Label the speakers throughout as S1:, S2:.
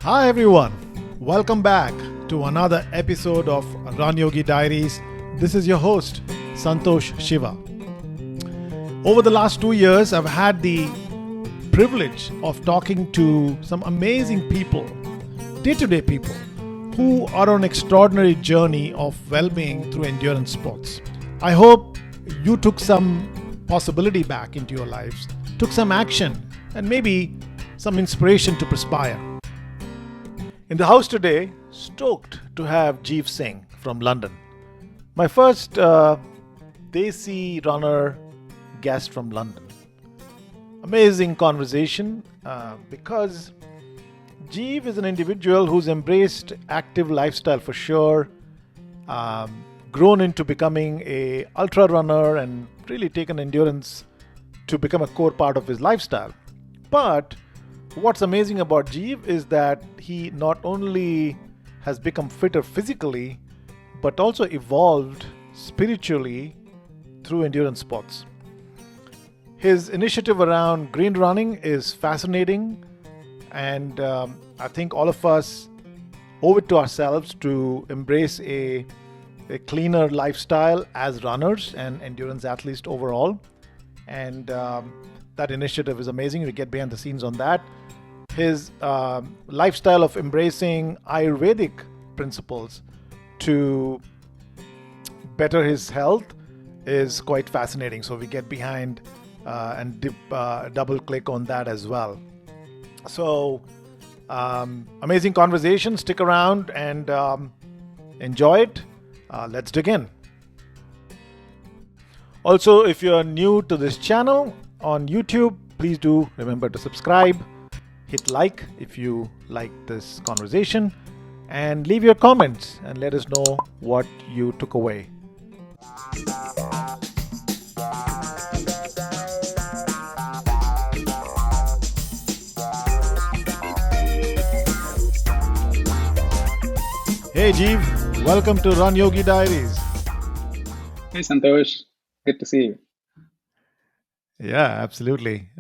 S1: Hi everyone, welcome back to another episode of Run Yogi Diaries. This is your host, Santosh Shiva. Over the last 2 years, I've had the privilege of talking to some amazing people, day-to-day people, who are on an extraordinary journey of well-being through endurance sports. I hope you took some possibility back into your lives, took some action, and maybe some inspiration to perspire. In the house today, stoked to have Jeev Singh from London. My first Desi runner guest from London. Amazing conversation because Jeev is an individual who's embraced active lifestyle for sure, grown into becoming a ultra runner and really taken endurance to become a core part of his lifestyle. But what's amazing about Jeev is that he not only has become fitter physically, but also evolved spiritually through endurance sports. His initiative around green running is fascinating, and I think all of us owe it to ourselves to embrace a cleaner lifestyle as runners and endurance athletes overall. And that initiative is amazing. We get behind the scenes on that. His lifestyle of embracing Ayurvedic principles to better his health is quite fascinating. So we get behind and double click on that as well. So amazing conversation. Stick around and enjoy it. Let's dig in. Also, if you're new to this channel on YouTube, please do remember to subscribe. Hit like if you like this conversation, and leave your comments and let us know what you took away. Hey Jeev, welcome to Run Yogi Diaries.
S2: Hey Santosh, good to see you.
S1: Yeah, absolutely.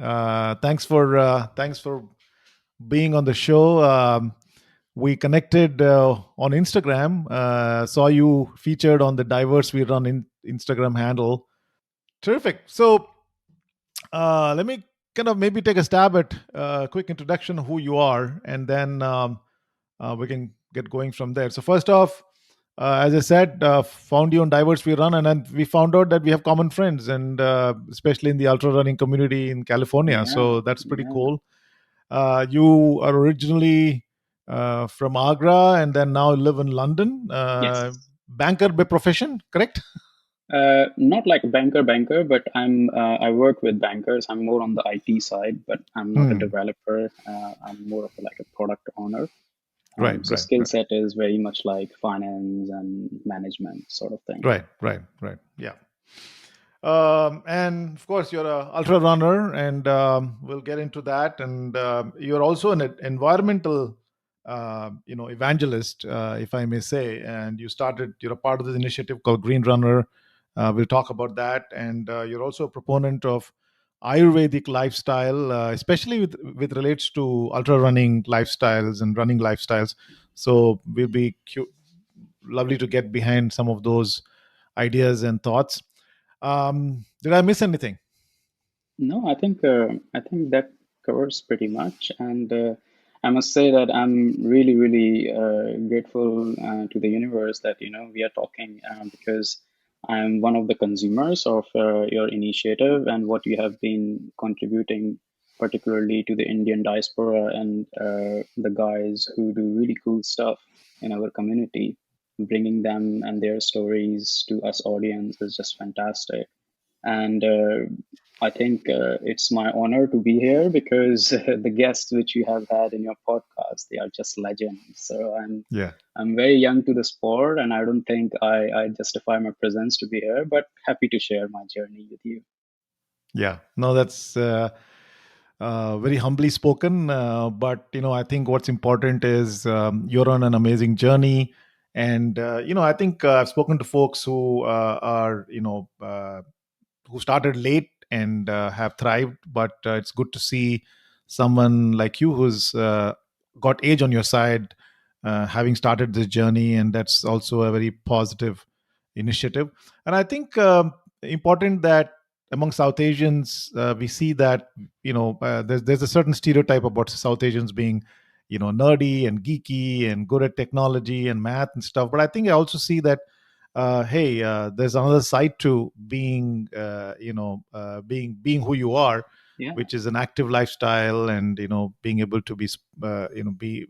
S1: Thanks for being on the show. We connected on Instagram. Saw you featured on the Diverse We Run in Instagram handle. Terrific. So let me kind of maybe take a stab at a quick introduction of who you are, and then we can get going from there. So first off, as I said, found you on Diverse We Run, and then we found out that we have common friends, and especially in the ultra running community in California.
S2: Yeah,
S1: So that's pretty
S2: yeah.
S1: cool. You are originally from Agra and then now live in London.
S2: Yes.
S1: Banker by profession, correct?
S2: Not like a banker, but I work with bankers. I'm more on the IT side, but I'm not a
S1: Hmm.
S2: developer. I'm more of like a product owner.
S1: Right,
S2: So
S1: right,
S2: skill
S1: right,
S2: set is very much like finance and management sort of thing.
S1: right. Yeah. And of course, you're a ultra runner, and we'll get into that. And you're also an environmental, evangelist, if I may say. And you're a part of this initiative called Green Runner. We'll talk about that. And you're also a proponent of Ayurvedic lifestyle, especially with relates to ultra running lifestyles and running lifestyles. So we'll be lovely to get behind some of those ideas and thoughts. Did I miss anything?
S2: No, I think that covers pretty much, and I must say that I'm really grateful to the universe that we are talking because I'm one of the consumers of your initiative and what you have been contributing, particularly to the Indian diaspora and the guys who do really cool stuff in our community. Bringing them and their stories to us audience is just fantastic. And I think it's my honor to be here because the guests which you have had in your podcast, they are just legends. So
S1: Yeah,
S2: I'm very young to the sport, and I don't think I justify my presence to be here, but happy to share my journey with you.
S1: yeah. No, that's very humbly spoken. But I think what's important is you're on an amazing journey, and I think I've spoken to folks who are who started late and have thrived. But it's good to see someone like you who's got age on your side, having started this journey, and that's also a very positive initiative. And I think important that among South Asians, we see that there's a certain stereotype about South Asians being nerdy and geeky and good at technology and math and stuff. But I think I also see that hey, there's another side to being being who you are,
S2: Yeah.
S1: which is an active lifestyle, and being able to be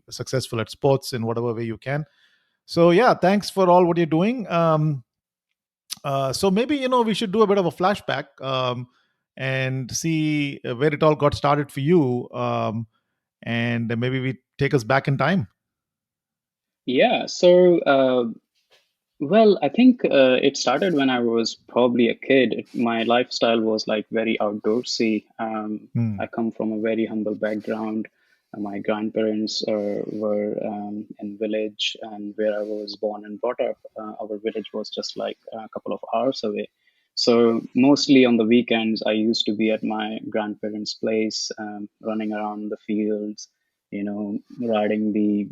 S1: successful at sports in whatever way you can. So yeah, thanks for all what you're doing. So maybe we should do a bit of a flashback, and see where it all got started for you, and maybe we take us back in time.
S2: Yeah. So, well, I think it started when I was probably a kid. My lifestyle was like very outdoorsy. I
S1: Hmm.
S2: come from a very humble background. My grandparents were in village, and where I was born and brought up, our village was just like a couple of hours away. So mostly on the weekends, I used to be at my grandparents' place, running around the fields, riding the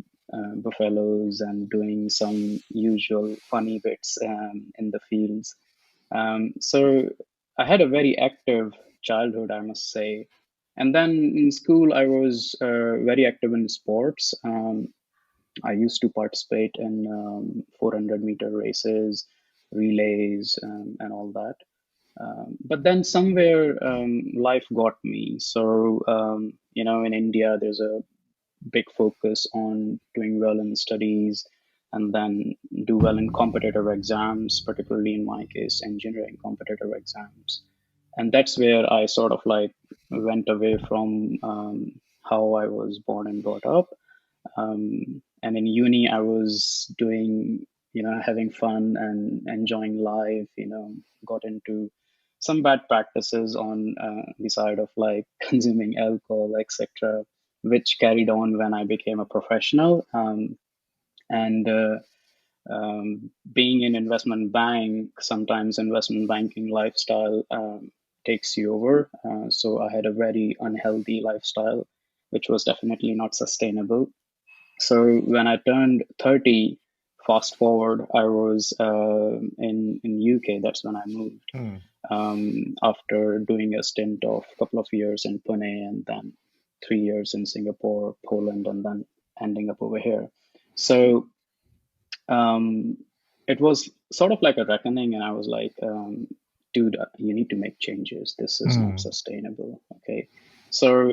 S2: buffaloes and doing some usual funny bits in the fields. So I had a very active childhood, I must say. And then in school, I was very active in sports. I used to participate in 400-meter races, relays, and all that. But then somewhere life got me. So, in India, there's a big focus on doing well in studies and then do well in competitive exams, particularly in my case, engineering competitive exams. And that's where I sort of like went away from how I was born and brought up. And in uni, I was doing, having fun and enjoying life, got into some bad practices on the side of like consuming alcohol, etc., which carried on when I became a professional. And Being in investment bank, sometimes investment banking lifestyle takes you over. So I had a very unhealthy lifestyle, which was definitely not sustainable. So when I turned 30, fast forward, I was in UK. That's when I moved.
S1: Hmm.
S2: After doing a stint of a couple of years in Pune and then 3 years in Singapore, Poland, and then ending up over here. So um, it was sort of like a reckoning, and I was like, dude, you need to make changes. This is not
S1: Hmm.
S2: sustainable. Okay. So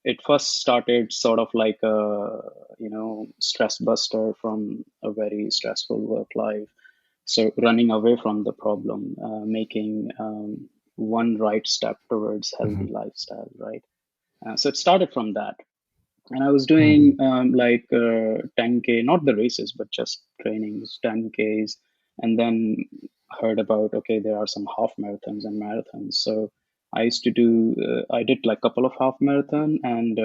S2: it first started sort of like a, stress buster from a very stressful work life. So running away from the problem, making one right step towards healthy
S1: Hmm.
S2: lifestyle, right? So it started from that. And I was
S1: Hmm.
S2: doing like 10K, not the races, but just trainings, 10Ks, and then heard about, okay, there are some half marathons and marathons. So I did like a couple of half marathon, and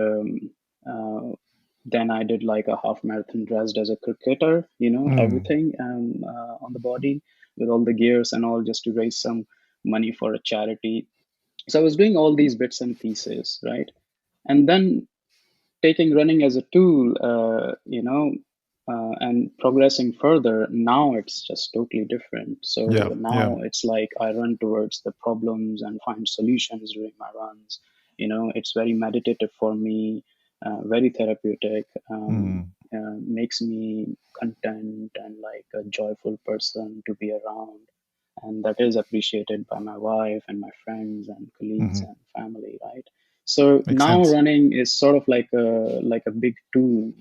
S2: then I did like a half marathon dressed as a cricketer,
S1: Hmm.
S2: everything on the body with all the gears and all, just to raise some money for a charity. So I was doing all these bits and pieces, right? And then taking running as a tool, and progressing further, now it's just totally different.
S1: Yeah.
S2: So
S1: Yeah.
S2: now it's like I run towards the problems and find solutions during my runs. It's very meditative for me, very therapeutic,
S1: Hmm.
S2: makes me content and like a joyful person to be around. And that is appreciated by my wife and my friends and colleagues
S1: Hmm.
S2: and family, right? So
S1: Makes
S2: now
S1: sense.
S2: running is sort of like a big tool,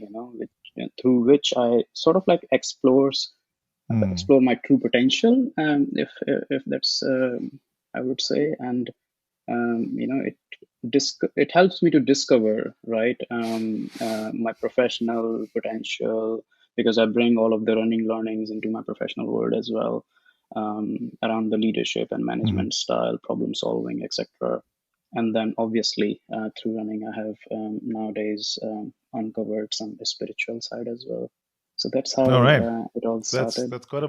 S2: through which I sort of like
S1: Hmm.
S2: explore my true potential, if that's I would say. And it helps me to discover, right, my professional potential, because I bring all of the running learnings into my professional world as well, around the leadership and
S1: Hmm.
S2: management style, problem solving, etc. And then obviously through running, I have nowadays uncovered some spiritual side as well. So that's how
S1: All right.
S2: it all
S1: That's
S2: started.
S1: that's quite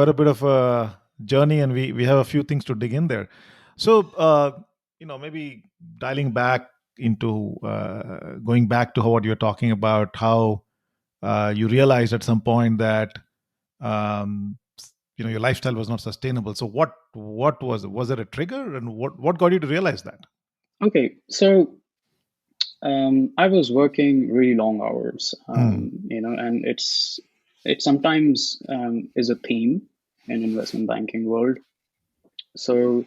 S1: a bit of a journey, and we have a few things to dig in there. So maybe dialing back into going back to what you're talking about, how you realized at some point that um, your lifestyle was not sustainable. So what was there a trigger, and what got you to realize that?
S2: Okay, so I was working really long hours,
S1: Mm,
S2: and it sometimes is a theme in investment banking world. So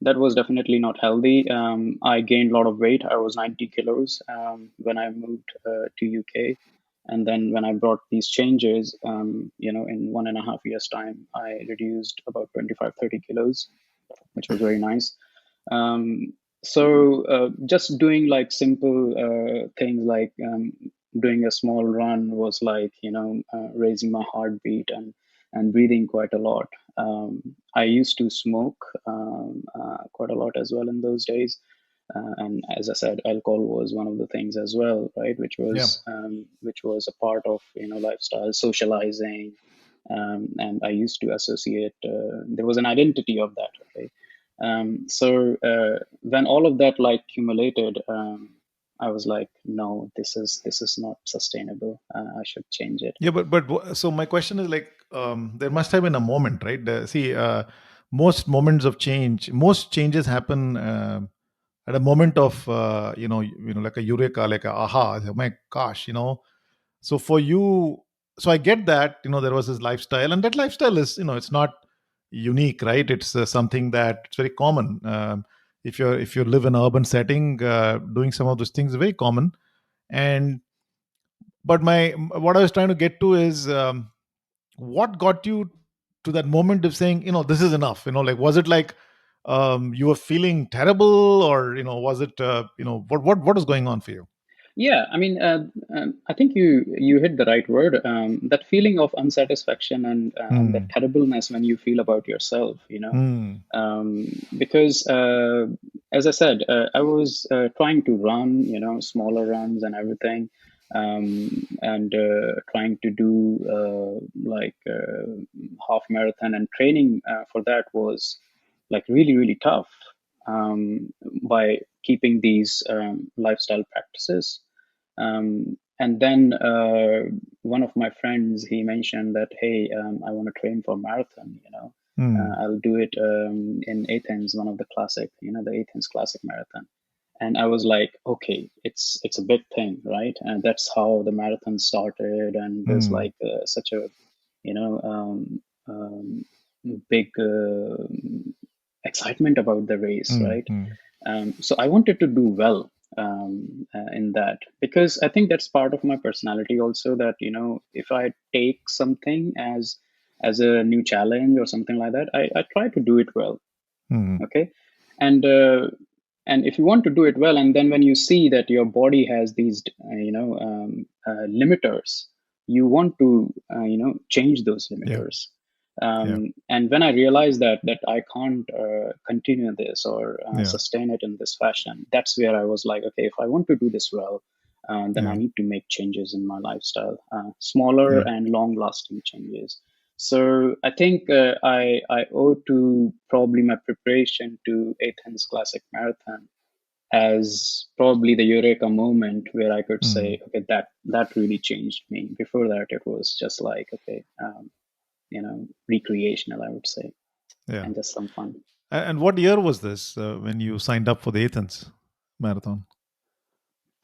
S2: that was definitely not healthy. I gained a lot of weight. I was 90 kilos when I moved to UK, and then when I brought these changes, in 1.5 years' time, I reduced about 25, 30 kilos, which was very nice. Um, so just doing like simple things like doing a small run was like raising my heartbeat and breathing quite a lot. I used to smoke quite a lot as well in those days. And as I said, alcohol was one of the things as well, right?
S1: yeah.
S2: Which was a part of lifestyle, socializing, and I used to associate. There was an identity of that, right? So when all of that like accumulated, I was like, no, this is not sustainable. I should change it.
S1: Yeah, so my question is like, there must have been a moment, right? See, most moments of change, most changes happen at a moment of like a eureka, like a aha. Oh my gosh, So for you, so I get that there was this lifestyle, and that lifestyle is it's not unique, right? It's something that it's very common. If you live in an urban setting, doing some of those things is very common. And but my what I was trying to get to is, what got you to that moment of saying, this is enough, like, was it like you were feeling terrible, or was it what was going on for you?
S2: Yeah, I mean, I think you hit the right word. That feeling of unsatisfaction and that
S1: Hmm.
S2: terribleness when you feel about yourself,
S1: Hmm.
S2: because as I said, I was trying to run, smaller runs and everything, and trying to do like half marathon, and training for that was like really really tough, by keeping these lifestyle practices. And then one of my friends, he mentioned that, hey, I want to train for marathon.
S1: Hmm.
S2: I'll do it in Athens, one of the classic, the Athens Classic Marathon. And I was like, okay, it's a big thing, right? And that's how the marathon started. And there's
S1: Hmm.
S2: like such a, you know, big excitement about the race,
S1: Hmm.
S2: right?
S1: Hmm.
S2: So I wanted to do well in that, because I think that's part of my personality also. That if I take something as a new challenge or something like that, I try to do it well.
S1: Hmm.
S2: Okay, and and if you want to do it well, and then when you see that your body has these limiters, you want to change those
S1: Yeah.
S2: limiters.
S1: Yeah.
S2: And when I realized that I can't continue this or
S1: Yeah.
S2: sustain it in this fashion, that's where I was like, okay, if I want to do this well, then I
S1: Yeah.
S2: need to make changes in my lifestyle, smaller
S1: Yeah.
S2: and long lasting changes. So I think I owe to probably my preparation to Athens Classic Marathon as probably the eureka moment where I could
S1: Hmm.
S2: say, okay, that really changed me. Before that, it was just like, okay, recreational, I would say,
S1: Yeah.
S2: and just some fun.
S1: And what year was this when you signed up for the Athens marathon?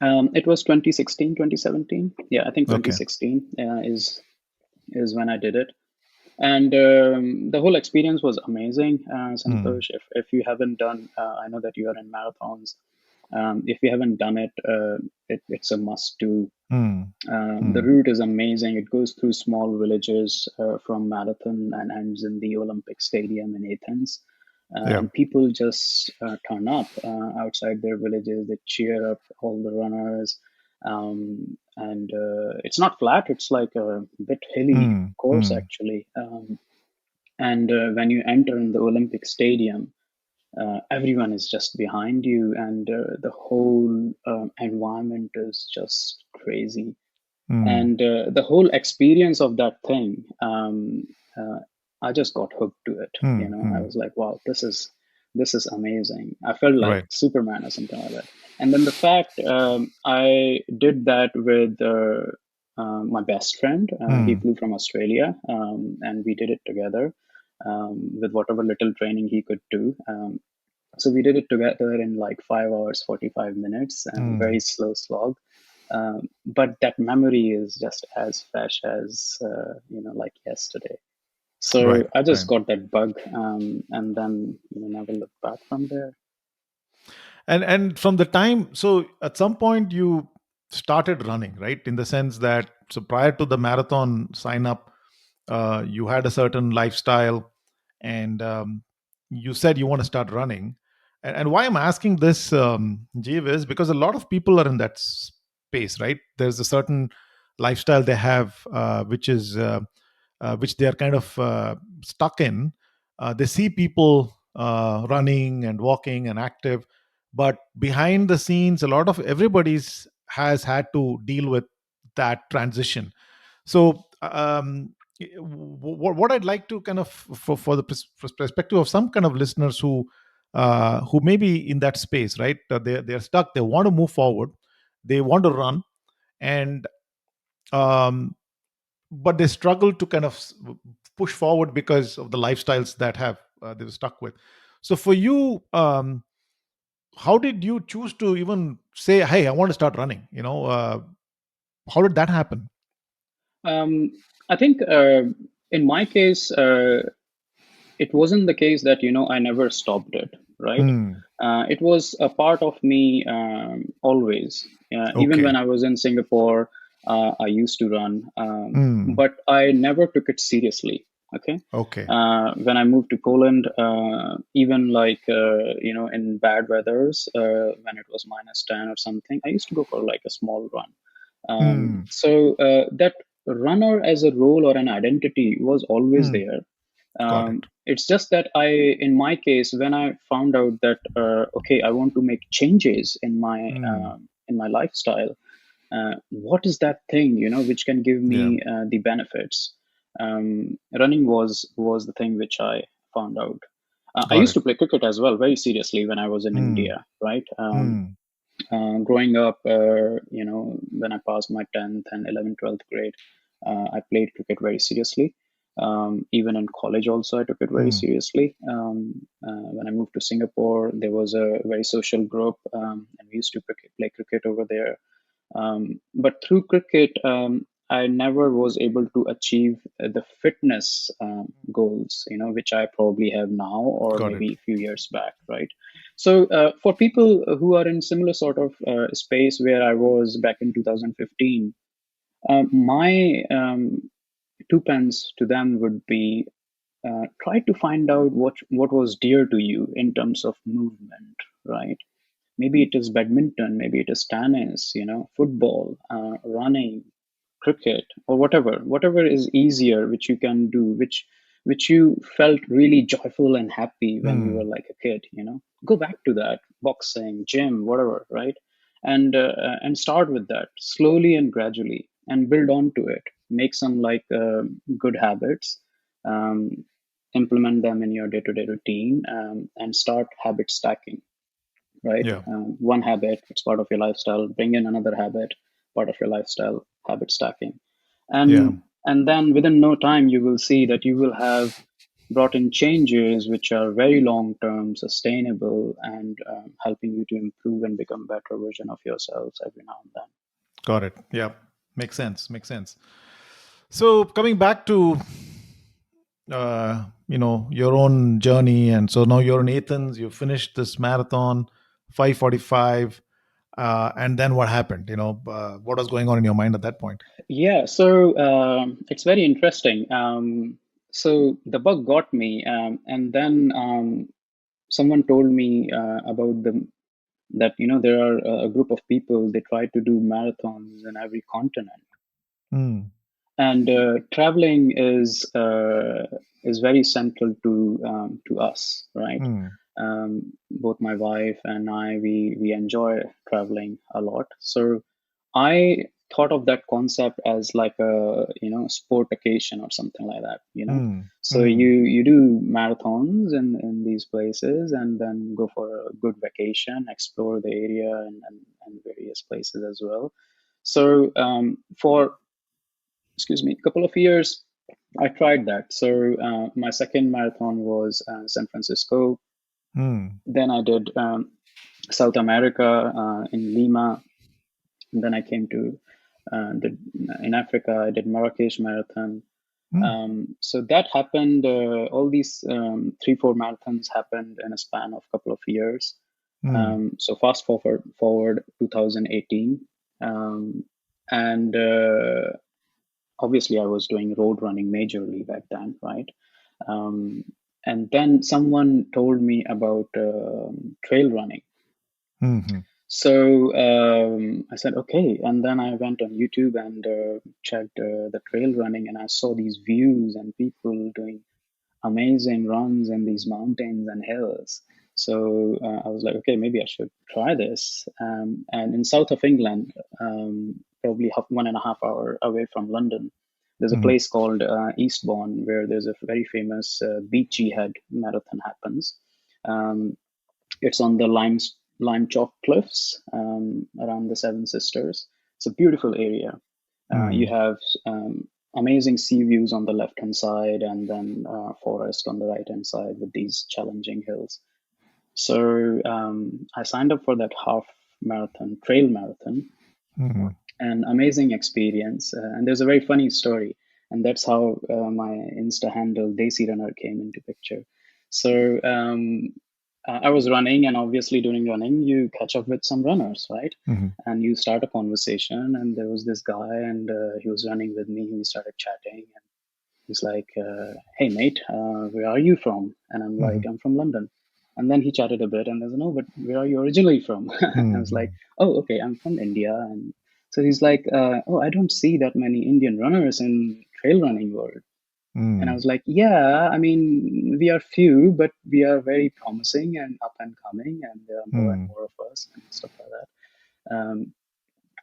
S2: It was 2016, 2017. Yeah, I think
S1: Okay.
S2: 2016 is when I did it. And the whole experience was amazing,
S1: Hmm.
S2: Santosh. If you haven't done, I know that you are in marathons. If you haven't done it, it's a must do.
S1: Hmm.
S2: The
S1: Hmm.
S2: route is amazing. It goes through small villages from Marathon and ends in the Olympic Stadium in Athens.
S1: Yeah.
S2: And people just turn up outside their villages. They cheer up all the runners. And it's not flat, it's like a bit hilly
S1: Hmm.
S2: course,
S1: Hmm.
S2: actually. And when you enter in the Olympic Stadium, everyone is just behind you, and the whole environment is just crazy.
S1: Hmm.
S2: And the whole experience of that thing, uh, I just got hooked to it.
S1: Hmm.
S2: I
S1: Hmm.
S2: was like, wow, this is this is amazing. I felt like
S1: Right.
S2: Superman or something like that. And then the fact I did that with my best friend. He
S1: Hmm.
S2: flew from Australia, and we did it together with whatever little training he could do. So we did it together in like 5 hours, 45 minutes,
S1: Hmm.
S2: very slow slog. But that memory is just as fresh as, like yesterday.
S1: Right.
S2: So I
S1: Right.
S2: just got that bug, and then never looked back from there.
S1: And from the time, so at some point you started running, right? In the sense that, so prior to the marathon sign up, you had a certain lifestyle, and you said you want to start running. And why I'm asking this, Jeev, is because a lot of people are in that space, right? There's a certain lifestyle they have, which they are kind of stuck in. They see people running and walking and active, but behind the scenes, a lot of everybody's has had to deal with that transition. So, what I'd like to kind of, for the perspective of some kind of listeners who may be in that space, right? They're stuck. They want to move forward. They want to run, and um, but they struggle to kind of push forward because of the lifestyles that have they were stuck with. So for you, how did you choose to even say, "Hey, I want to start running"? How did that happen?
S2: Um, I think in my case, it wasn't the case that I never stopped it, right?
S1: Hmm.
S2: It was a part of me always. Even
S1: Okay.
S2: when I was in Singapore, I used to run,
S1: Hmm.
S2: but I never took it seriously. Okay.
S1: Okay.
S2: When I moved to Poland, even like in bad weathers, when it was -10 or something, I used to go for like a small run.
S1: Hmm.
S2: So that runner as a role or an identity was always
S1: Hmm.
S2: there.
S1: Got it.
S2: It's just that in my case, when I found out that okay, I want to make changes
S1: Hmm.
S2: in my lifestyle, what is that thing which can give
S1: Yeah.
S2: me the benefits? Running was the thing which I found out. I
S1: Got
S2: used
S1: it.
S2: to play cricket as well, very seriously when I was in
S1: Hmm.
S2: India, right?
S1: Hmm.
S2: Growing up, when I passed my 10th and 11th, 12th grade, I played cricket very seriously. Even in college, also, I took it very
S1: Hmm.
S2: seriously. When I moved to Singapore, there was a very social group, and we used to play cricket over there. But through cricket, I never was able to achieve the fitness goals, which I probably have now or
S1: Got it.
S2: maybe a few years back, right? So for people who are in similar sort of space where I was back in 2015, my two pence to them would be try to find out what was dear to you in terms of movement, right? Maybe it is badminton, maybe it is tennis, football, running, cricket, or whatever is easier, which you can do, which you felt really joyful and happy when you were
S1: Hmm.
S2: like a kid. Go back to that, boxing, gym, whatever, right? And start with that slowly and gradually, and build on to it. Make some like good habits. Um, Implement them in your day-to-day routine, and start habit stacking, right?
S1: Yeah.
S2: One habit, it's part of your lifestyle. Bring in another habit, part of your lifestyle, habit stacking.
S1: Yeah.
S2: And then within no time, you will see that you will have brought in changes which are very long term, sustainable, and helping you to improve and become a better version of yourselves every now and then.
S1: Got it. Yeah. Makes sense. Makes sense. So coming back to your own journey, and so now you're in Athens. You finished this marathon, 5:45, and then what happened? What was going on in your mind at that point?
S2: Yeah, so it's very interesting. So the bug got me, and then someone told me about that there are a group of people, they try to do marathons in every continent,
S1: Hmm.
S2: and traveling is very central to us, right?
S1: Hmm.
S2: Both my wife and I, we enjoy traveling a lot. So I thought of that concept as like a, sport occasion or something like that,
S1: Mm,
S2: so
S1: mm,
S2: you do marathons in these places and then go for a good vacation, explore the area and various places as well. So for, excuse me, a couple of years, I tried that. So my second marathon was San Francisco.
S1: mm,
S2: Then I did South America in Lima. And then I came to in Africa. I did Marrakesh Marathon.
S1: mm,
S2: So that happened. All these 3, 4 marathons happened in a span of a couple of years.
S1: mm,
S2: So fast forward 2018, and obviously I was doing road running majorly back then, right? Um, and then someone told me about trail running.
S1: mm,
S2: So I said, okay. And then I went on YouTube and checked the trail running, and I saw these views and people doing amazing runs in these mountains and hills. So I was like, okay, maybe I should try this. And in south of England, probably 1.5 hour away from London, there's a
S1: mm,
S2: place called Eastbourne where there's a very famous Beachy Head marathon happens. Um, it's on the lime chalk cliffs around the Seven Sisters. It's a beautiful area. You
S1: mm,
S2: have amazing sea views on the left hand side, and then forest on the right hand side with these challenging hills. So I signed up for that half marathon, trail marathon,
S1: mm,
S2: an amazing experience. And there's a very funny story, and that's how my Insta handle Desi Runner came into picture. So I was running, and obviously during running, you catch up with some runners, right?
S1: mm,
S2: And you start a conversation, and there was this guy, and he was running with me. We started chatting, and he's like, "Hey, mate, where are you from?" And I'm like,
S1: mm,
S2: "I'm from London." And then he chatted a bit, and there's no, but where are you originally from? I was like,
S1: mm,
S2: "Oh, okay, I'm from India." And so he's like, "Oh, I don't see that many Indian runners in trail running world." And I
S1: mm,
S2: was like, "Yeah, I mean, we are few, but we are very promising and up and coming, and there are more and
S1: mm,
S2: more of us and stuff like that."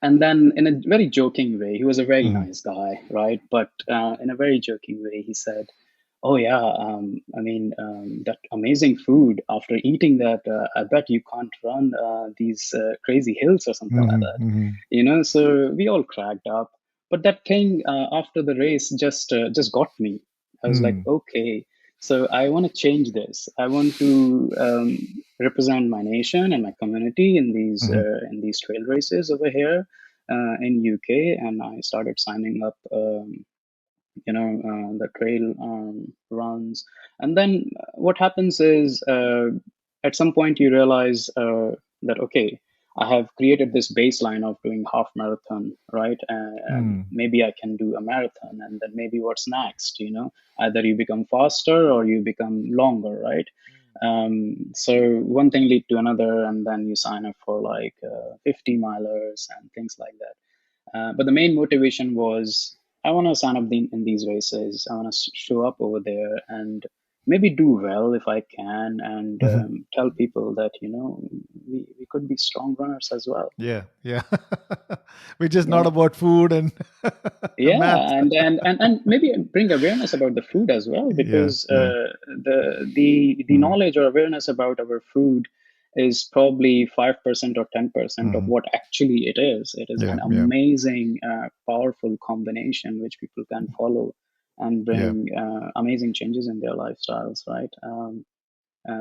S2: And then, in a very joking way, he was a very
S1: mm,
S2: nice guy, right? But in a very joking way, he said, "Oh yeah, I mean that amazing food. After eating that, I bet you can't run these crazy hills or something like
S1: mm,
S2: that."
S1: mm,
S2: So we all cracked up. But that thing after the race just got me. I was like,
S1: mm,
S2: okay, so I want to change this. I want to represent my nation and my community
S1: mm,
S2: in these trail races over here in UK, and I started signing up. The trail runs, and then what happens is at some point you realize that okay, I have created this baseline of doing half marathon, right? And
S1: mm,
S2: maybe I can do a marathon, and then maybe what's next, either you become faster or you become longer, right? So one thing lead to another, and then you sign up for like 50 milers and things like that. But the main motivation was I want to sign up in these races. I want to show up over there and maybe do well if I can, and
S1: mm.
S2: tell people that we could be strong runners as well.
S1: Yeah, yeah. Which is not
S2: Yeah,
S1: about food and math.
S2: yeah, and maybe bring awareness about the food as well,
S1: Yeah,
S2: because
S1: yeah.
S2: the
S1: Mm,
S2: knowledge or awareness about our food is probably 5% or 10% of
S1: mm,
S2: what actually it is. It is
S1: yeah,
S2: an
S1: yeah,
S2: amazing, powerful combination which people can follow and
S1: yeah.
S2: bring amazing changes in their lifestyles, right?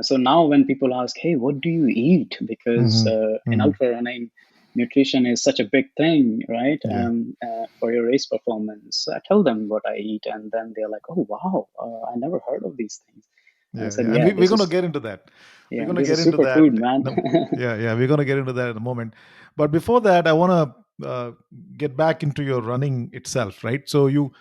S2: So now when people ask, hey, what do you eat? Because
S1: Hmm,
S2: in
S1: hmm.
S2: ultra running, nutrition is such a big thing, right?
S1: Yeah,
S2: For your race performance. I tell them what I eat, and then they're like, oh, wow, I never heard of these things. And I
S1: yeah,
S2: said,
S1: yeah. And
S2: yeah,
S1: we're going to get into that. We're
S2: yeah,
S1: going to
S2: this
S1: get
S2: is
S1: into
S2: superfood,
S1: that.
S2: man.
S1: Yeah, yeah. We're going to get into that in a moment. But before that, I want to get back into your running itself, right? So you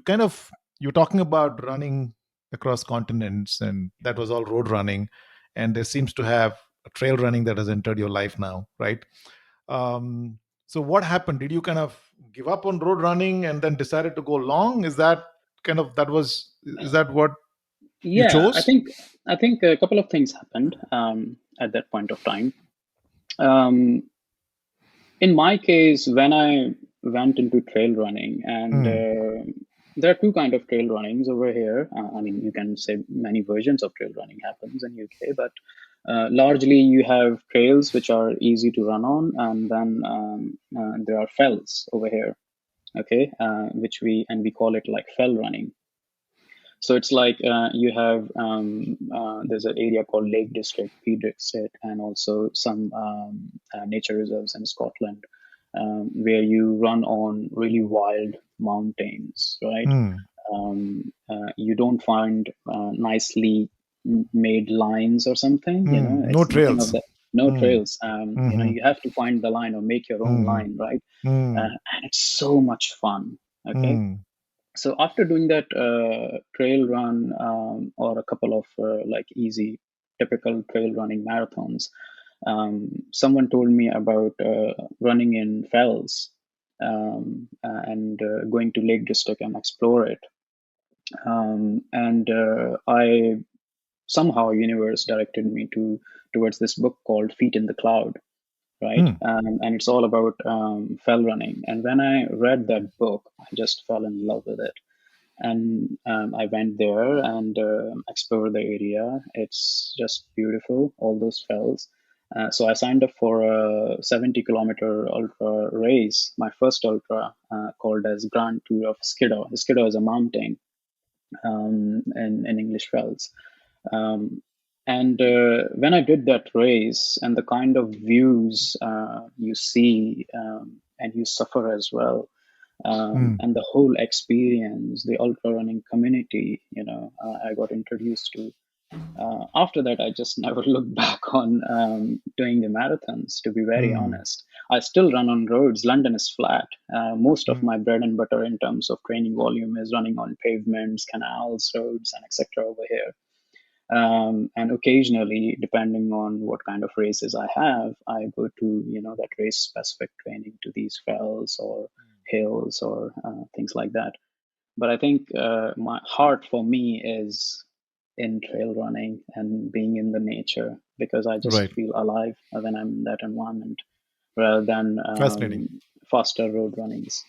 S1: kind of you're talking about running across continents, and that was all road running, and there seems to have a trail running that has entered your life now, right? So what happened? Did you kind of give up on road running and then decided to go long? Is that kind of that was is that what you
S2: Yeah, I
S1: chose?
S2: think I think a couple of things happened at that point of time. Um, In my case, when I went into trail running, and
S1: Mm.
S2: there are two kind of trail runnings over here. I mean, you can say many versions of trail running happens in UK, but largely you have trails which are easy to run on, and then there are fells over here. Okay, which we call it like fell running. So it's like you have there's an area called Lake District, Peak District, and also some nature reserves in Scotland, where you run on really wild mountains, right?
S1: Mm.
S2: You don't find nicely made lines or something, you know,
S1: Mm. No
S2: it's nothing of
S1: trails.
S2: that. No
S1: Mm.
S2: trails. You know,
S1: Mm-hmm.
S2: you have to find the line or make your own
S1: Mm-hmm.
S2: line, right?
S1: Mm.
S2: And it's so much fun. Okay,
S1: Mm.
S2: so after doing that trail run or a couple of like easy typical trail running marathons, someone told me about running in fells and going to Lake District and explore it. And I somehow universe directed me to towards this book called Feet in the Cloud, right?
S1: Mm.
S2: And it's all about fell running. And when I read that book, I just fell in love with it. And I went there and explored the area. It's just beautiful, all those fells. So I signed up for a 70-kilometer ultra race, my first ultra, called as Grand Tour of Skiddaw. Skiddaw is a mountain in English fells. Um, and when I did that race and the kind of views you see and you suffer as well,
S1: Mm.
S2: and the whole experience, the ultra running community, you know, I got introduced to. After that, I just never looked back on doing the marathons, to be very
S1: Mm.
S2: honest. I still run on roads. London is flat. Most of
S1: Mm.
S2: my bread and butter in terms of training volume is running on pavements, canals, roads, and etc. over here. And occasionally, depending on what kind of races I have, I go to, you know, that race specific training to these fells or hills or things like that. But I think my heart for me is in trail running and being in the nature, because I just
S1: Right.
S2: feel alive when I'm in that environment rather than
S1: Fascinating.
S2: faster road runnings.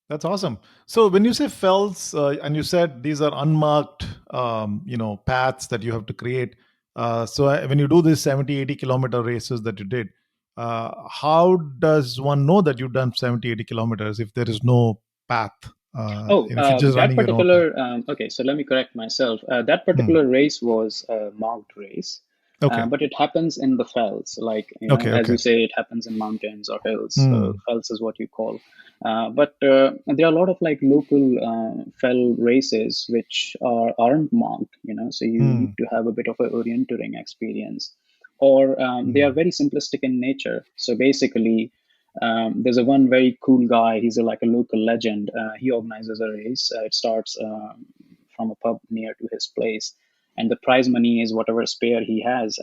S1: That's awesome. So when you say fells, and you said these are unmarked, paths that you have to create. When you do this 70, 80 kilometer races that you did, how does one know that you've done 70, 80 kilometers if there is no path?
S2: Oh,
S1: If you're just
S2: that
S1: running your own path.
S2: particular, okay, so let me correct myself. That
S1: Hmm.
S2: particular race was a marked race,
S1: Okay.
S2: but it happens in the fells. Like, you know,
S1: Okay.
S2: as
S1: Okay.
S2: you say, it happens in mountains or hills.
S1: Hmm.
S2: Fells is what you call. But there are a lot of like local fell races which aren't marked, you know, so you need
S1: Hmm.
S2: to have a bit of a orienteering experience. Or they are
S1: Hmm.
S2: very simplistic in nature. So basically, there's a one very cool guy. He's like a local legend. He organizes a race. It starts from a pub near to his place, and the prize money is whatever spare he has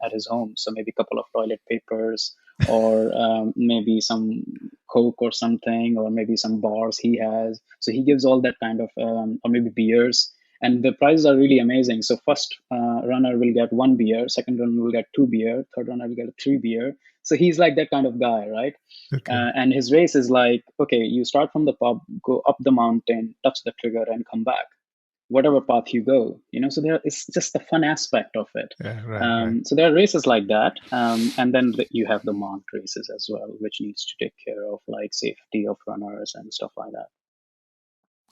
S2: at his home. So maybe a couple of toilet papers, or maybe some Coke or something, or maybe some bars he has. So he gives all that kind of, or maybe beers. And the prizes are really amazing. So first runner will get one beer, second runner will get two beer, third runner will get three beer. So he's like that kind of guy, right?
S1: Okay.
S2: And his race is like, okay, you start from the pub, go up the mountain, touch the trigger, and come back, whatever path you go. You know, so there is just the fun aspect of it.
S1: Yeah. Right. Right.
S2: So there are races like that, and then you have the marked races as well, which needs to take care of like safety of runners and stuff like that.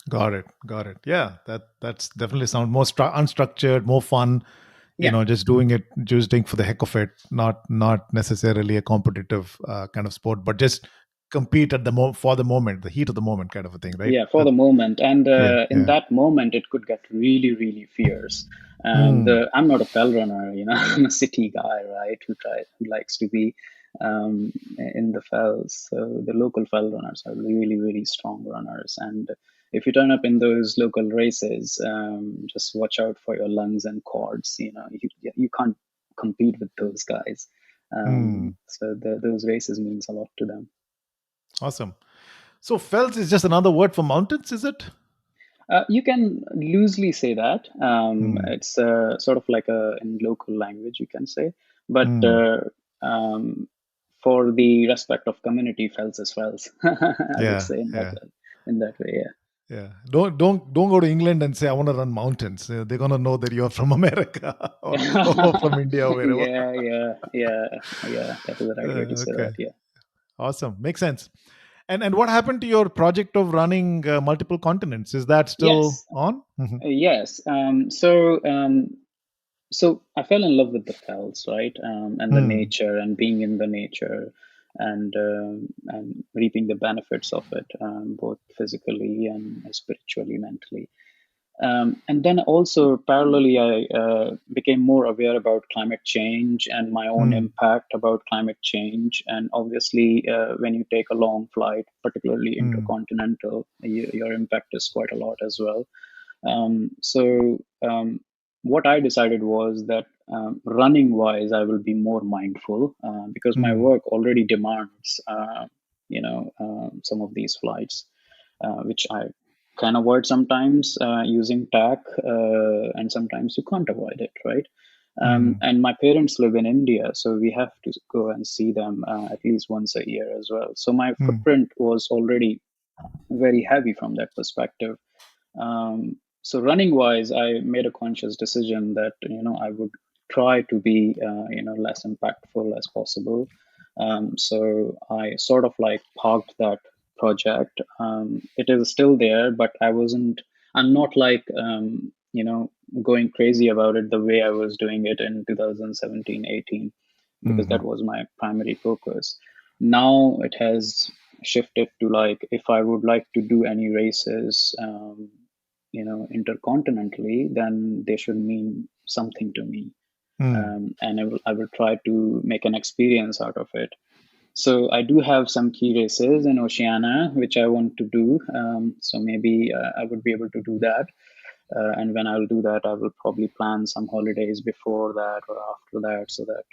S1: Got it. Got it. Yeah. That's definitely sound more unstructured, more fun.
S2: Yeah.
S1: Just doing it, just doing for the heck of it, not necessarily a competitive kind of sport, but just compete at for the moment, the heat of the moment, kind of a thing, right?
S2: Yeah, for the moment. And
S1: Yeah.
S2: in
S1: Yeah.
S2: that moment, it could get really, really fierce. And
S1: Mm.
S2: I'm not a fell runner, you know, I'm a city guy, right? Who likes to be in the fells. So the local fell runners are really, really strong runners. And if you turn up in those local races, just watch out for your lungs and quads. You know, you can't compete with those guys.
S1: Mm.
S2: So those races means a lot to them.
S1: Awesome. So fells is just another word for mountains, is it?
S2: You can loosely say that.
S1: Mm.
S2: It's sort of like a in local language, you can say. But
S1: Mm.
S2: um, for the respect of community, fells is fells. I would
S1: Yeah,
S2: say
S1: yeah,
S2: in that way. Yeah.
S1: yeah. Don't go to England and say I want to run mountains. They're gonna know that you're from America or from India or wherever.
S2: Yeah. That is the right way to say that.
S1: Okay,
S2: Yeah.
S1: awesome. Makes sense. And what happened to your project of running multiple continents? Is that still
S2: Yes.
S1: on? Mhm.
S2: Yes. So I fell in love with the fells, right? And the
S1: Mm,
S2: nature and being in the nature and reaping the benefits of it, both physically and spiritually, mentally. And then also parallelly, I became more aware about climate change and my own
S1: mm,
S2: impact about climate change. And obviously, when you take a long flight, particularly
S1: mm,
S2: intercontinental, your impact is quite a lot as well. So what I decided was that running wise, I will be more mindful because my
S1: mm,
S2: work already demands, some of these flights, which I can avoid sometimes using tech, and sometimes you can't avoid it, right?
S1: mm,
S2: And my parents live in India, so we have to go and see them at least once a year as well. So my
S1: mm,
S2: footprint was already very heavy from that perspective. So running wise, I made a conscious decision that I would try to be less impactful as possible. So I sort of like parked that project. It is still there, but I'm not like going crazy about it the way I was doing it in 2017, 18, because that
S1: mhm,
S2: was my primary focus. Now it has shifted to like if I would like to do any races, intercontinentally, then they should mean something to me,
S1: mm,
S2: and I will try to make an experience out of it. So I do have some key races in Oceania which I want to do. So maybe I would be able to do that. And when I'll do that, I will probably plan some holidays before that or after that, so that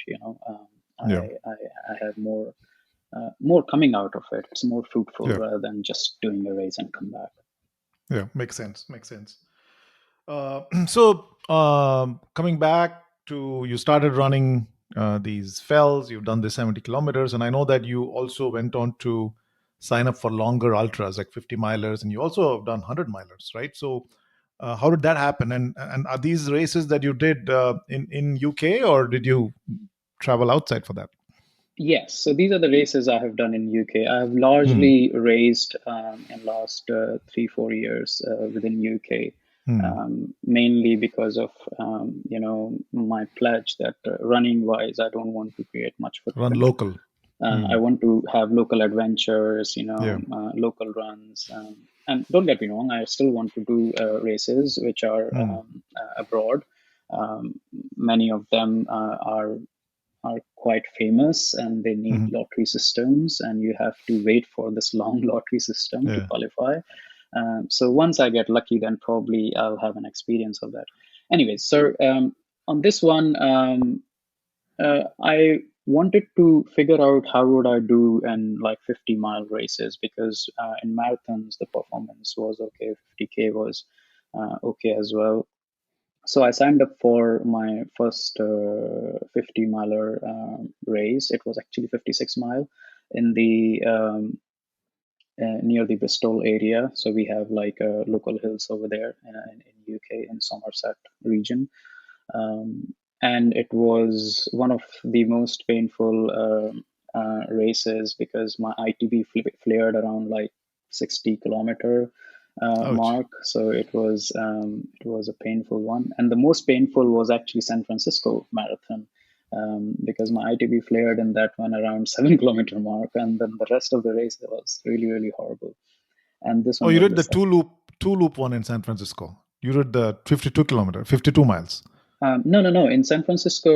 S1: yeah,
S2: I have more coming out of it. It's more fruitful
S1: yeah,
S2: rather than just doing a race and come back.
S1: yeah. Makes sense. Makes sense. So coming back to you started running these fells. You've done the 70 kilometers, and I know that you also went on to sign up for longer ultras like 50 milers, and you also have done 100 milers, right? So how did that happen? And are these races that you did in UK, or did you travel outside for that?
S2: Yes, so these are the races I have done in UK. I have
S1: Hmm.
S2: largely raced in last 3-4 years within UK,
S1: Hmm.
S2: mainly because of my pledge that running wise, I don't want to create much
S1: Run
S2: footprint.
S1: local.
S2: I
S1: Hmm.
S2: want to have local adventures,
S1: Yeah.
S2: local runs. And don't get me wrong, I still want to do races which are
S1: Hmm.
S2: abroad. Um, Many of them are quite famous and they need
S1: Hmm.
S2: lottery systems, and you have to wait for this long lottery system to
S1: Yeah.
S2: qualify. So once I get lucky, then probably I'll have an experience of that. Anyways, so on this one, I wanted to figure out how would I do in like 50-mile races, because in marathons the performance was okay, 50K was okay as well. So I signed up for my first 50 miler race. It was actually 56 mile in the near the Bristol area. So we have like local hills over there in UK in Somerset region. And it was one of the most painful races because my ITB flared around like 60 kilometer
S1: Ouch.
S2: mark. So it was a painful one, and the most painful was actually San Francisco marathon. Because my ITB flared in that one around 7 kilometer mark, and then the rest of the race was really, really horrible. And this
S1: Oh,
S2: one
S1: you
S2: was
S1: did
S2: the
S1: the
S2: second.
S1: two loop one in San Francisco. You did the 52 kilometer, 52 miles.
S2: No, no, no. In San Francisco,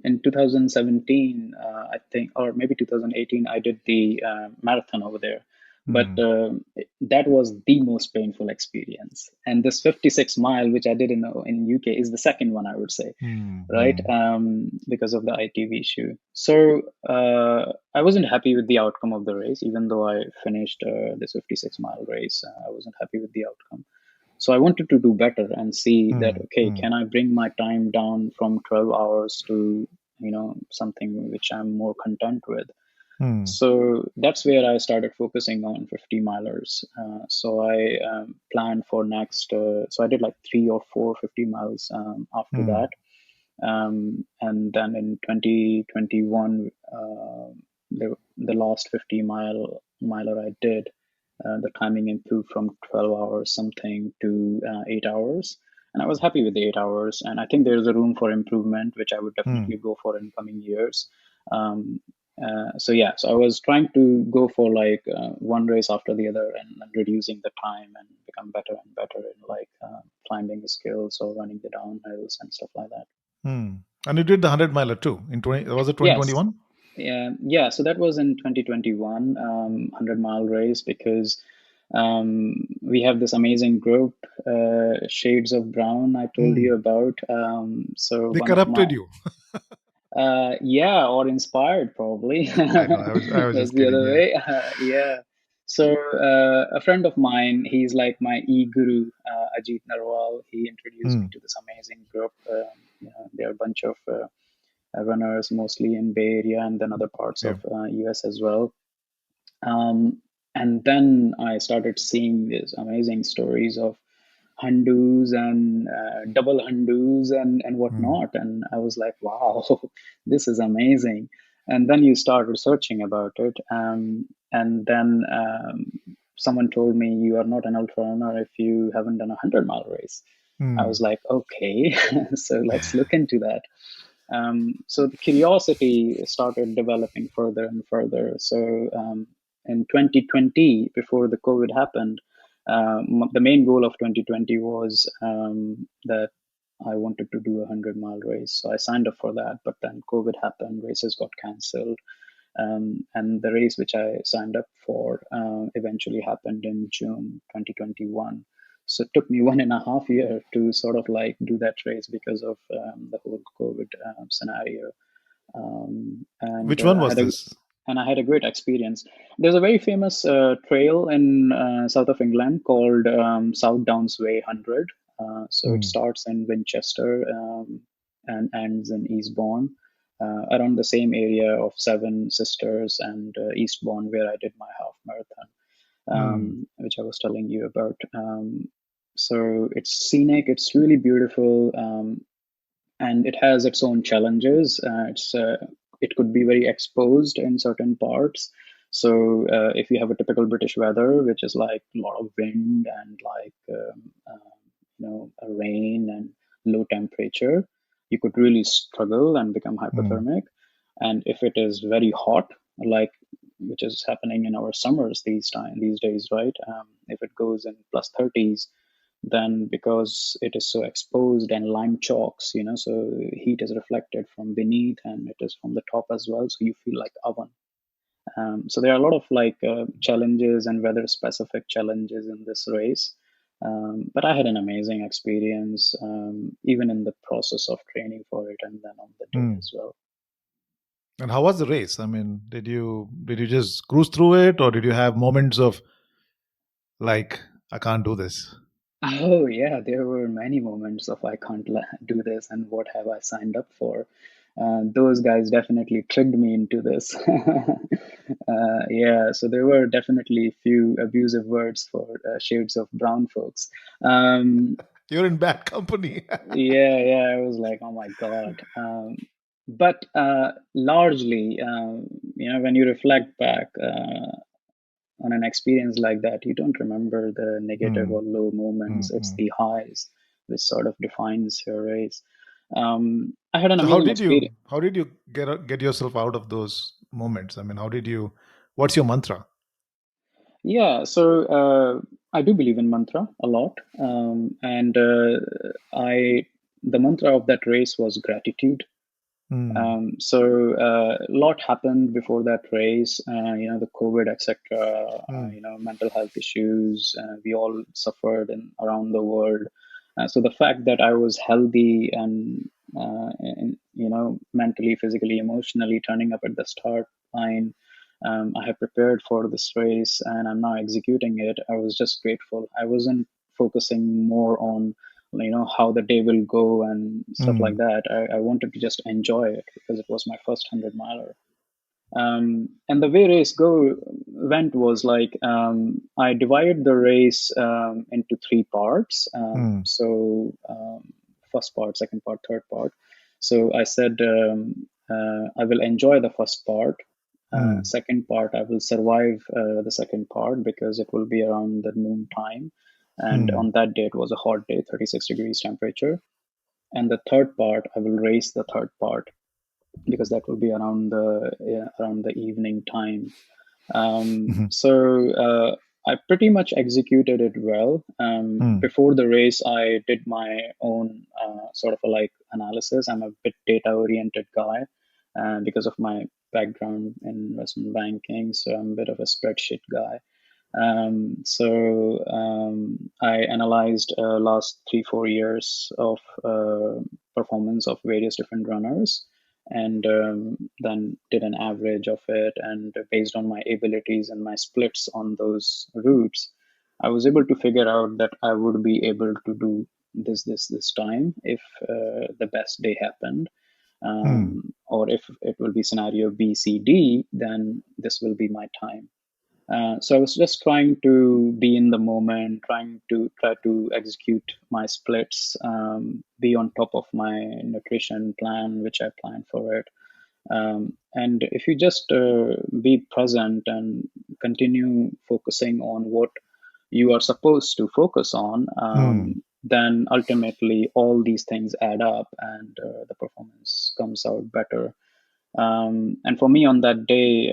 S2: in 2017, I think, or maybe 2018, I did the marathon over there. But
S1: Hmm.
S2: that was the most painful experience. And this 56 mile, which I did in UK, is the second one, I would say,
S1: Hmm.
S2: right?
S1: Hmm.
S2: Because of the ITV issue. So I wasn't happy with the outcome of the race, even though I finished this 56-mile race. I wasn't happy with the outcome. So I wanted to do better and see that,
S1: Hmm.
S2: okay,
S1: Hmm.
S2: can I bring my time down from 12 hours to something which I'm more content with.
S1: Hmm.
S2: So that's where I started focusing on 50 milers. So I planned for next, so I did like 3 or 4 50 miles after
S1: Hmm.
S2: that. And then in 2021, the last 50 miler I did, the timing improved from 12 hours something to 8 hours. And I was happy with the 8 hours. And I think there's a room for improvement, which I would
S1: Hmm.
S2: definitely go for in coming years. Um, so yeah, so I was trying to go for like one race after the other, and reducing the time and become better and better in like climbing skills or running the downhills and stuff like that.
S1: Hmm. And you did the 100 miler too in 20, was it
S2: Yes.
S1: 2021?
S2: Yeah. So that was in 2021, 100-mile race, because we have this amazing group, Shades of Brown, I told
S1: Hmm.
S2: you about. So
S1: They
S2: one of my,
S1: corrupted you.
S2: yeah, or inspired probably.
S1: I know. I was
S2: That's
S1: just
S2: the
S1: kidding.
S2: other
S1: Yeah.
S2: way. Yeah. So a friend of mine, he's like my e-guru, Ajit Narwal. He introduced me
S1: Hmm.
S2: to this amazing group. There are a bunch of runners, mostly in Bay Area and then other parts
S1: Yeah.
S2: of US as well. Um, and then I started seeing these amazing stories of Hundus and double Hundus and
S1: Hmm.
S2: whatnot. And I was like, wow, this is amazing. And then you start researching about it. And then someone told me, you are not an ultra runner if you haven't done a 100-mile race. I was
S1: Hmm.
S2: like, okay, so let's look into that. So the curiosity started developing further and further. So in 2020, before the COVID happened, the main goal of 2020 was that I wanted to do a 100-mile race. So I signed up for that, but then COVID happened, races got cancelled. And the race which I signed up for eventually happened in June 2021. So it took me 1.5 years to sort of like do that race because of the whole COVID scenario. And
S1: Which one
S2: I
S1: was
S2: had a
S1: this?
S2: and I had a great experience. There's a very famous trail in south of England called South Downs Way 100. So it
S1: Hmm.
S2: starts in Winchester and ends in Eastbourne, around the same area of Seven Sisters and Eastbourne, where I did my half marathon,
S1: Hmm.
S2: which I was telling you about. So it's scenic, it's really beautiful, and it has its own challenges. It could be very exposed in certain parts. So if you have a typical British weather, which is like a lot of wind and like a rain and low temperature, you could really struggle and become
S1: Hmm.
S2: hypothermic. And if it is very hot, like which is happening in our summers these days, right? If it goes in plus 30s, then because it is so exposed and lime chalks, so heat is reflected from beneath and it is from the top as well, so you feel like oven. So there are a lot of like challenges and weather specific challenges in this race. But I had an amazing experience, even in the process of training for it and then on the day
S1: Hmm.
S2: as well.
S1: And how was the race? I mean, did you just cruise through it, or did you have moments of like, I can't do this?
S2: Oh yeah, there were many moments of I can't do this and what have I signed up for. Those guys definitely tricked me into this. Yeah, so there were definitely few abusive words for shades of brown folks. Um,
S1: You're in bad company.
S2: yeah, I was like, oh my God. But largely, when you reflect back on an experience like that, you don't remember the negative
S1: Hmm.
S2: or low
S1: Hmm.
S2: moments. It's
S1: Hmm.
S2: the highs which sort of defines your race. I had an
S1: So how
S2: amazing
S1: did you
S2: experience.
S1: how did you get yourself out of those moments? I mean, how did you? What's your mantra?
S2: Yeah, so I do believe in mantra a lot, and I the mantra of that race was gratitude.
S1: Hmm.
S2: A lot happened before that race, the COVID, etc.,
S1: Hmm.
S2: mental health issues. We all suffered around the world. So the fact that I was healthy and mentally, physically, emotionally turning up at the start line, I have prepared for this race and I'm now executing it. I was just grateful. I wasn't focusing more on how the day will go and stuff like
S1: Mm.
S2: that. I wanted to just enjoy it because it was my first 100 miler. And the way race go went was like, I divided the race into three parts.
S1: Mm.
S2: First part, second part, third part. So I said, I will enjoy the first part.
S1: Mm.
S2: Second part, I will survive the second part because it will be around the noon time. And
S1: Mm.
S2: on that day, it was a hot day, 36 degrees temperature. And the third part, I will race the third part because that will be around the evening time.
S1: Mhm.
S2: I pretty much executed it well.
S1: Mm.
S2: Before the race, I did my own sort of a like analysis. I'm a bit data oriented guy because of my background in investment banking, so I'm a bit of a spreadsheet guy. I analyzed last 3-4 years of performance of various different runners, and then did an average of it. And based on my abilities and my splits on those routes, I was able to figure out that I would be able to do this time if the best day happened.
S1: Mm.
S2: Or if it will be scenario B, C, D, then this will be my time. So I was just trying to be in the moment, try to execute my splits, be on top of my nutrition plan, which I planned for it. And if you just be present and continue focusing on what you are supposed to focus on,
S1: Mm.
S2: then ultimately all these things add up and the performance comes out better. And for me on that day,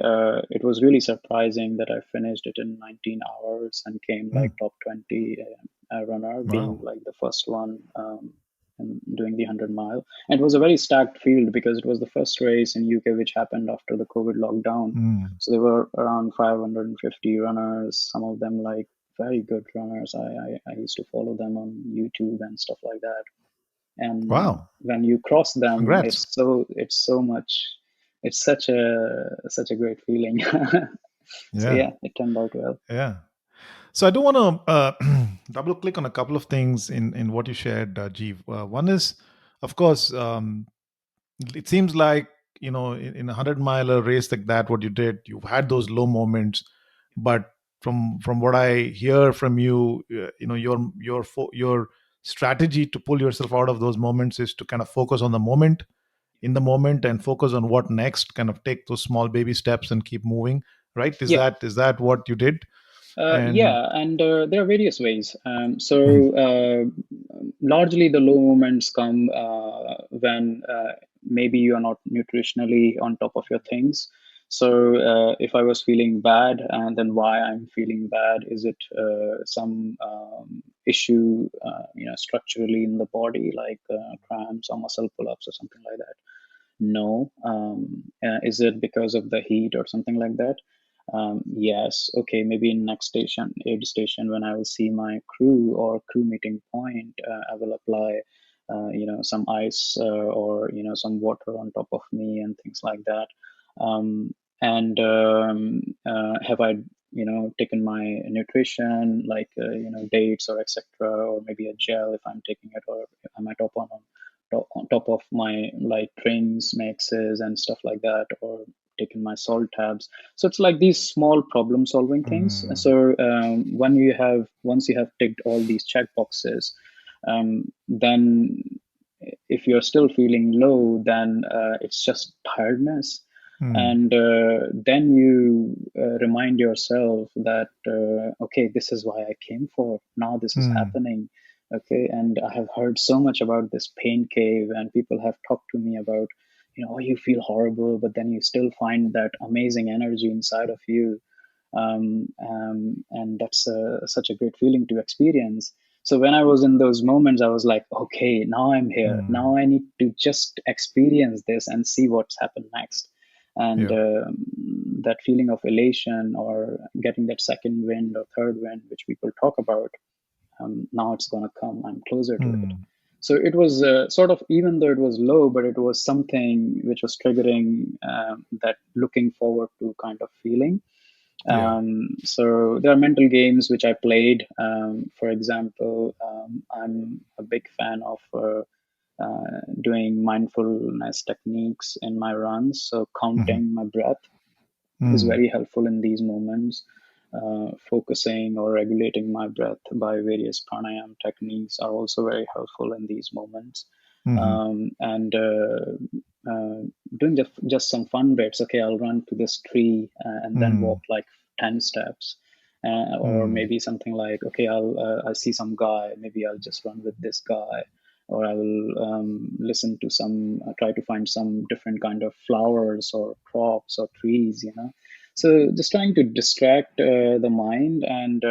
S2: it was really surprising that I finished it in 19 hours and came like
S1: Mm.
S2: top 20 runner, being
S1: Wow.
S2: like the first one in doing the 100 mile. And it was a very stacked field because it was the first race in UK which happened after the COVID lockdown.
S1: Mm.
S2: So there were around 550 runners, some of them like very good runners. I used to follow them on YouTube and stuff like that. And
S1: Wow.
S2: when you cross them,
S1: Congrats.
S2: it's such a great feeling. So
S1: Yeah.
S2: yeah, it turned out well.
S1: Yeah. So I do want to double click on a couple of things in what you shared, Jeev. One is, of course, it seems like in a 100 miler race like that, what you did, you've had those low moments, but from what I hear from you, your strategy to pull yourself out of those moments is to kind of focus on the moment, in the moment, and focus on what next. Kind of take those small baby steps and keep moving. Right? Is
S2: Yeah.
S1: that what you did? And
S2: Yeah, and there are various ways.
S1: Mhm.
S2: Largely the low moments come when maybe you are not nutritionally on top of your things. So if I was feeling bad, and then why I'm feeling bad? Is it some issue, structurally in the body, like cramps or muscle pull-ups or something like that? No. Is it because of the heat or something like that? Yes. Okay. Maybe in next station, aid station, when I will see my crew or crew meeting point, I will apply, some ice or some water on top of me and things like that. And have I, taken my nutrition, like dates or etc., or maybe a gel if I'm taking it, or am I on top of my like drinks mixes and stuff like that, or taking my salt tabs. So it's like these small problem solving things.
S1: Mm.
S2: So once you have ticked all these check boxes, then if you're still feeling low, then it's just tiredness.
S1: Mm.
S2: And then you remind yourself that okay, this is why I came for. Now this is
S1: Mm.
S2: happening. Okay, and I have heard so much about this pain cave, and people have talked to me about, oh, you feel horrible, but then you still find that amazing energy inside of you. And that's such a great feeling to experience. So when I was in those moments, I was like, okay, now I'm here.
S1: Mm.
S2: Now I need to just experience this and see what's happened next. And
S1: Yeah.
S2: that feeling of elation or getting that second wind or third wind, which people talk about, now it's going to come. I'm closer to it.
S1: Mm.
S2: So it was sort of, even though it was low, but it was something which was triggering that looking forward to kind of feeling.
S1: Yeah.
S2: So there are mental games which I played. For example, I'm a big fan of doing mindfulness techniques in my runs. So
S1: Mm-hmm.
S2: counting my breath is
S1: Mm.
S2: very helpful in these moments. Focusing or regulating my breath by various pranayam techniques are also very helpful in these moments.
S1: Mm-hmm.
S2: And doing just some fun bits. Okay, I'll run to this tree and then walk
S1: Mm.
S2: like 10 steps. Or
S1: Mm.
S2: maybe something like, okay, I see some guy, maybe I'll just run with this guy, or I will listen to try to find some different kind of flowers or crops or trees, So just trying to distract the mind, and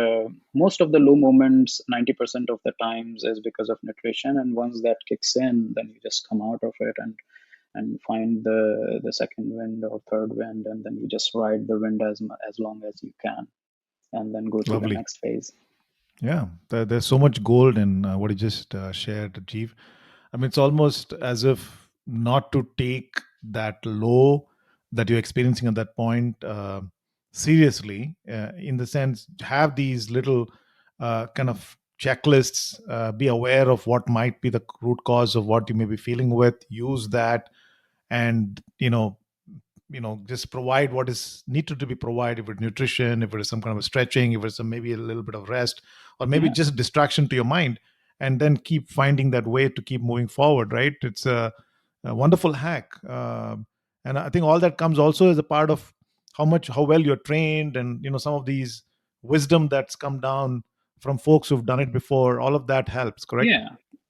S2: most of the low moments, 90% of the times, is because of nutrition. And once that kicks in, then you just come out of it and find the second wind or third wind, and then you just ride the wind as long as you can, and then go to the
S1: Lovely.
S2: next phase.
S1: Yeah, there's so much gold in what you just shared, Jeev. I mean, it's almost as if not to take that low that you're experiencing at that point seriously, in the sense, have these little kind of checklists, be aware of what might be the root cause of what you may be feeling with, use that, and just provide what is needed to be provided, if it's nutrition, if it is some kind of stretching, if it's maybe a little bit of rest, or maybe
S2: Yeah,
S1: just distraction to your mind, and then keep finding that way to keep moving forward, right? It's a wonderful hack. And I think all that comes also as a part of how well you're trained, and some of these wisdom that's come down from folks who've done it before. All of that helps, correct?
S2: yeah,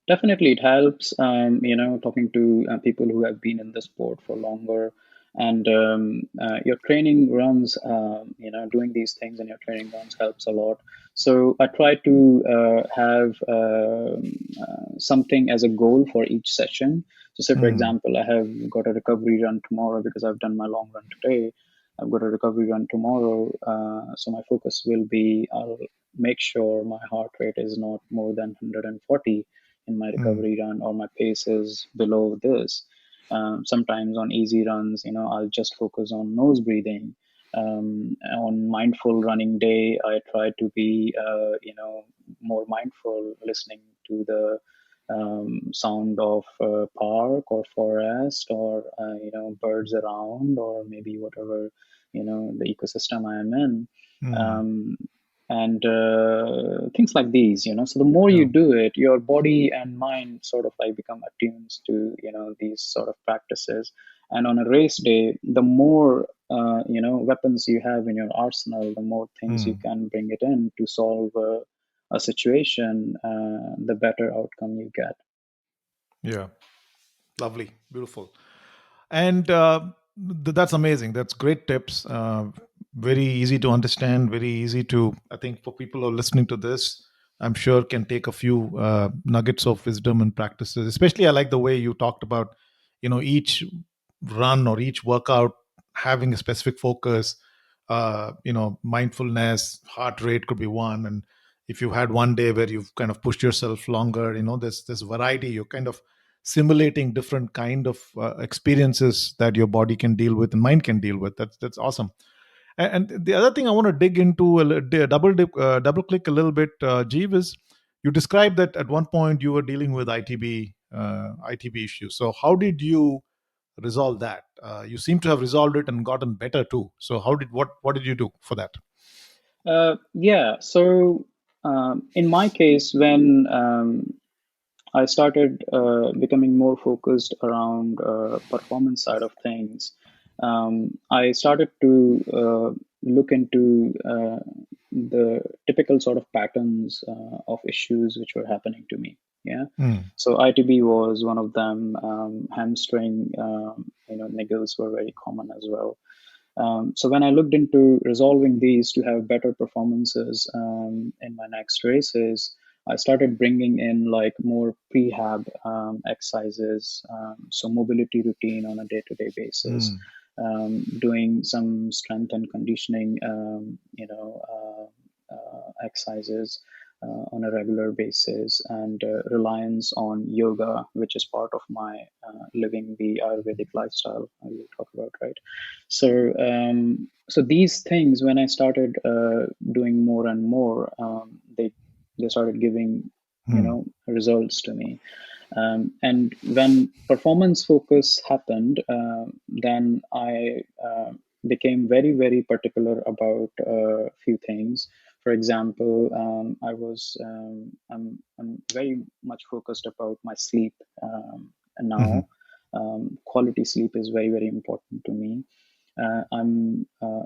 S2: definitely it helps. Talking to people who have been in the sport for longer, and your training runs. Doing these things in your training runs helps a lot. So I try to have something as a goal for each session. So, say for
S1: Mm,
S2: example, I have got a recovery run tomorrow because I've done my long run today. I've got a recovery run tomorrow, so my focus will be, I'll make sure my heart rate is not more than 140 in my
S1: mm,
S2: recovery run, or my pace is below this. Sometimes on easy runs, I'll just focus on nose breathing. On mindful running day, I try to be, more mindful, listening to the sound of park or forest, or birds around, or maybe whatever the ecosystem I am in.
S1: mm.
S2: um, and things like these. So the more you
S1: Yeah.
S2: do it, your body and mind sort of like become attuned to these sort of practices. And on a race day, the more weapons you have in your arsenal, the more things you
S1: Mm.
S2: can bring it in to solve a situation, the better outcome you get.
S1: Yeah. Lovely, beautiful. And that's amazing. That's great tips. Very easy to understand, very easy to, I think, for people who are listening to this, I'm sure can take a few nuggets of wisdom and practices. Especially I like the way you talked about each run or each workout having a specific focus. Mindfulness, heart rate could be one. And if you had one day where you've kind of pushed yourself longer, there's this variety. You're kind of simulating different kind of experiences that your body can deal with and mind can deal with. That's awesome. And the other thing I want to dig into double click a little bit, Jeev, is you described that at one point you were dealing with ITB issues. So how did you resolve that? You seem to have resolved it and gotten better too. So what did you do for that?
S2: Yeah. So in my case, when I started becoming more focused around performance side of things, I started to look into the typical sort of patterns of issues which were happening to me. Yeah.
S1: Mm,
S2: So ITB was one of them. Hamstring, niggles were very common as well. So when I looked into resolving these to have better performances in my next races, I started bringing in like more prehab exercises, so mobility routine on a day-to-day basis,
S1: mm,
S2: doing some strength and conditioning, exercises on a regular basis, and reliance on yoga, which is part of my living the Ayurvedic lifestyle I will talk about, right? So So these things, when I started doing more and more, they started giving, results to me. And when performance focus happened, then I became very, very particular about a few things. For example, I'm very much focused about my sleep
S1: Mhm.
S2: now. Quality sleep is very, very important to me.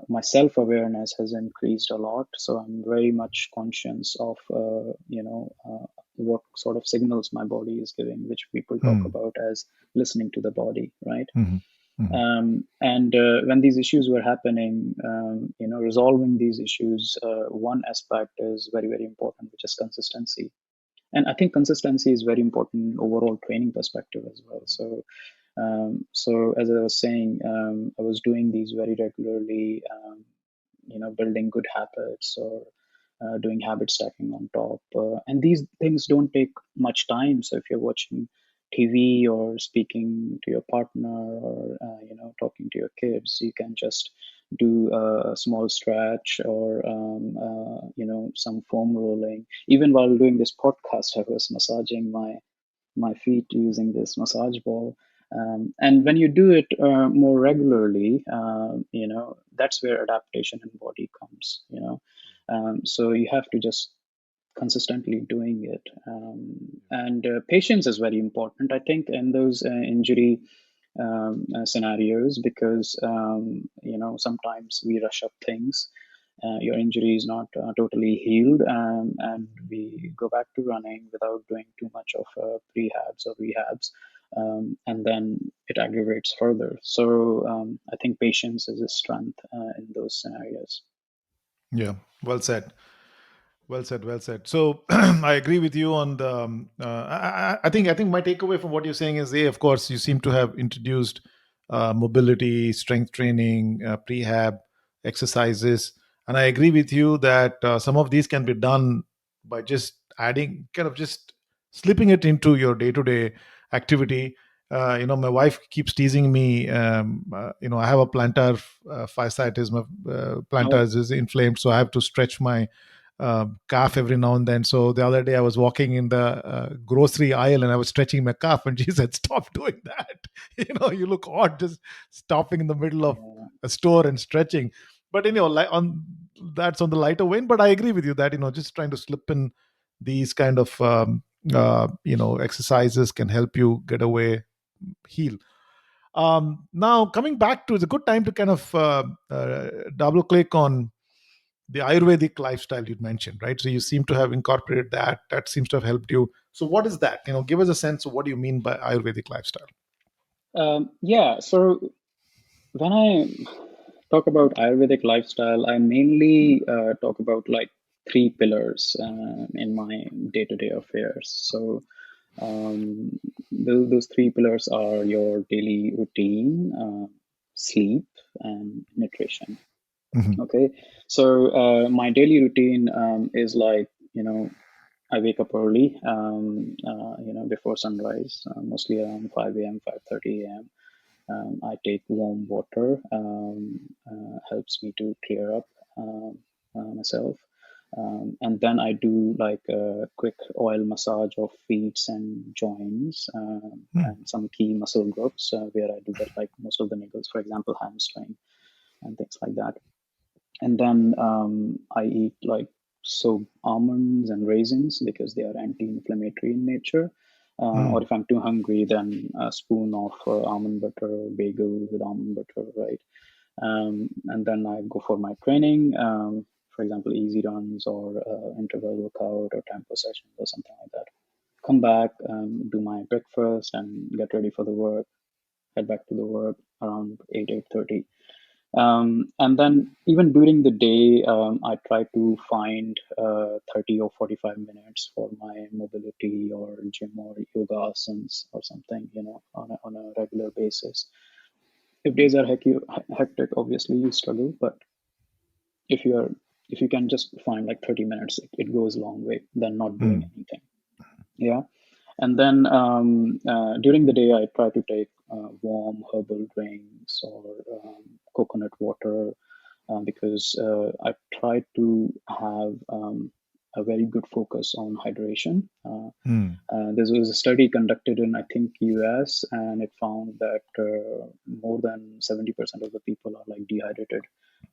S2: My self awareness has increased a lot, so I'm very much conscious of what sort of signals my body is giving, which people talk
S1: Mhm.
S2: about as listening to the body, right?
S1: Mhm. Mhm.
S2: And when these issues were happening, resolving these issues, one aspect is very, very important, which is consistency. And I think consistency is very important in overall training perspective as well. So as I was saying, I was doing these very regularly, building good habits or doing habit stacking on top. And these things don't take much time. So if you're watching TV or speaking to your partner or, talking to your kids, you can just do a small stretch or, some foam rolling. Even while doing this podcast, I was massaging my feet using this massage ball. And when you do it more regularly, that's where adaptation in body comes. So you have to just consistently doing it. And patience is very important, I think, in those injury scenarios, because sometimes we rush up things. Your injury is not totally healed, and we go back to running without doing too much of prehabs or rehabs, and then it aggravates further. So I think patience is a strength in those scenarios.
S1: Yeah, well said. Well said. Well said. So I agree with you on the. I think my takeaway from what you're saying is, of course, you seem to have introduced mobility, strength training, prehab exercises, and I agree with you that some of these can be done by just adding, kind of just slipping it into your day-to-day activity. My wife keeps teasing me. I have a plantar fasciitis. My plantar
S2: Oh,
S1: is inflamed, so I have to stretch my calf every now and then. So the other day I was walking in the grocery aisle and I was stretching my calf, and she said, "Stop doing that. You look odd just stopping in the middle of
S2: yeah.
S1: a store and stretching." But on that's on the lighter vein. But I agree with you that just trying to slip in these kind of exercises can help you get away, heal. Now coming back to, it's a good time to kind of double click on the Ayurvedic lifestyle you mentioned, right? So you seem to have incorporated that. That seems to have helped you. So what is that? Give us a sense of what do you mean by Ayurvedic lifestyle.
S2: Yeah. So when I talk about Ayurvedic lifestyle, I mainly talk about like three pillars in my day-to-day affairs. So those three pillars are your daily routine, sleep, and nutrition.
S1: Hmm.
S2: Okay, so my daily routine is like, I wake up early, before sunrise, mostly around 5 a.m., 5:30 a.m. I take warm water, helps me to clear up myself. And then I do like a quick oil massage of feet and joints, and some key muscle groups where I do get like most of the niggles, for example, hamstring and things like that. And then I eat like so almonds and raisins because they are anti-inflammatory in nature. Or
S1: Mm.
S2: if I'm too hungry, then a spoon of almond butter or bagel with almond butter, right? And then I go for my training, for example, easy runs or interval workout or tempo sessions or something like that. Come back, do my breakfast, and get ready for the work. Head back to the work around 8:30. And then even during the day, I try to find 30 or 45 minutes for my mobility or gym or yoga asanas or something, on a regular basis. If days are hectic, obviously you struggle, but if you're if you can just find like 30 minutes, it goes a long way than not doing
S1: Mm.
S2: anything. Yeah. And then during the day, I try to take warm herbal drinks or coconut water, because I try to have a very good focus on hydration. There was a study conducted in, I think, US, and it found that more than 70% of the people are like dehydrated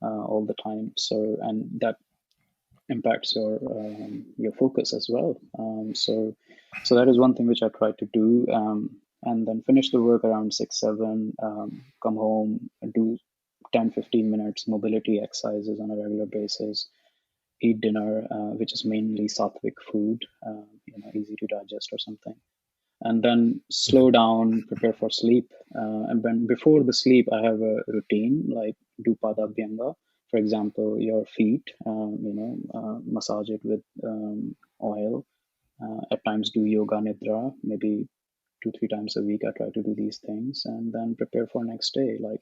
S2: all the time. So, and that impacts your focus as well. So that is one thing which I try to do, and then finish the work around 6 7. Come home, do 10 15 minutes mobility exercises on a regular basis. Eat dinner, which is mainly Satvic food, easy to digest or something, and then slow down, prepare for sleep. And then before the sleep, I have a routine like do padabhyanga. For example, your feet, massage it with oil. At times, do yoga nidra, maybe 2 3 times a week. I try to do these things, and then prepare for next day. Like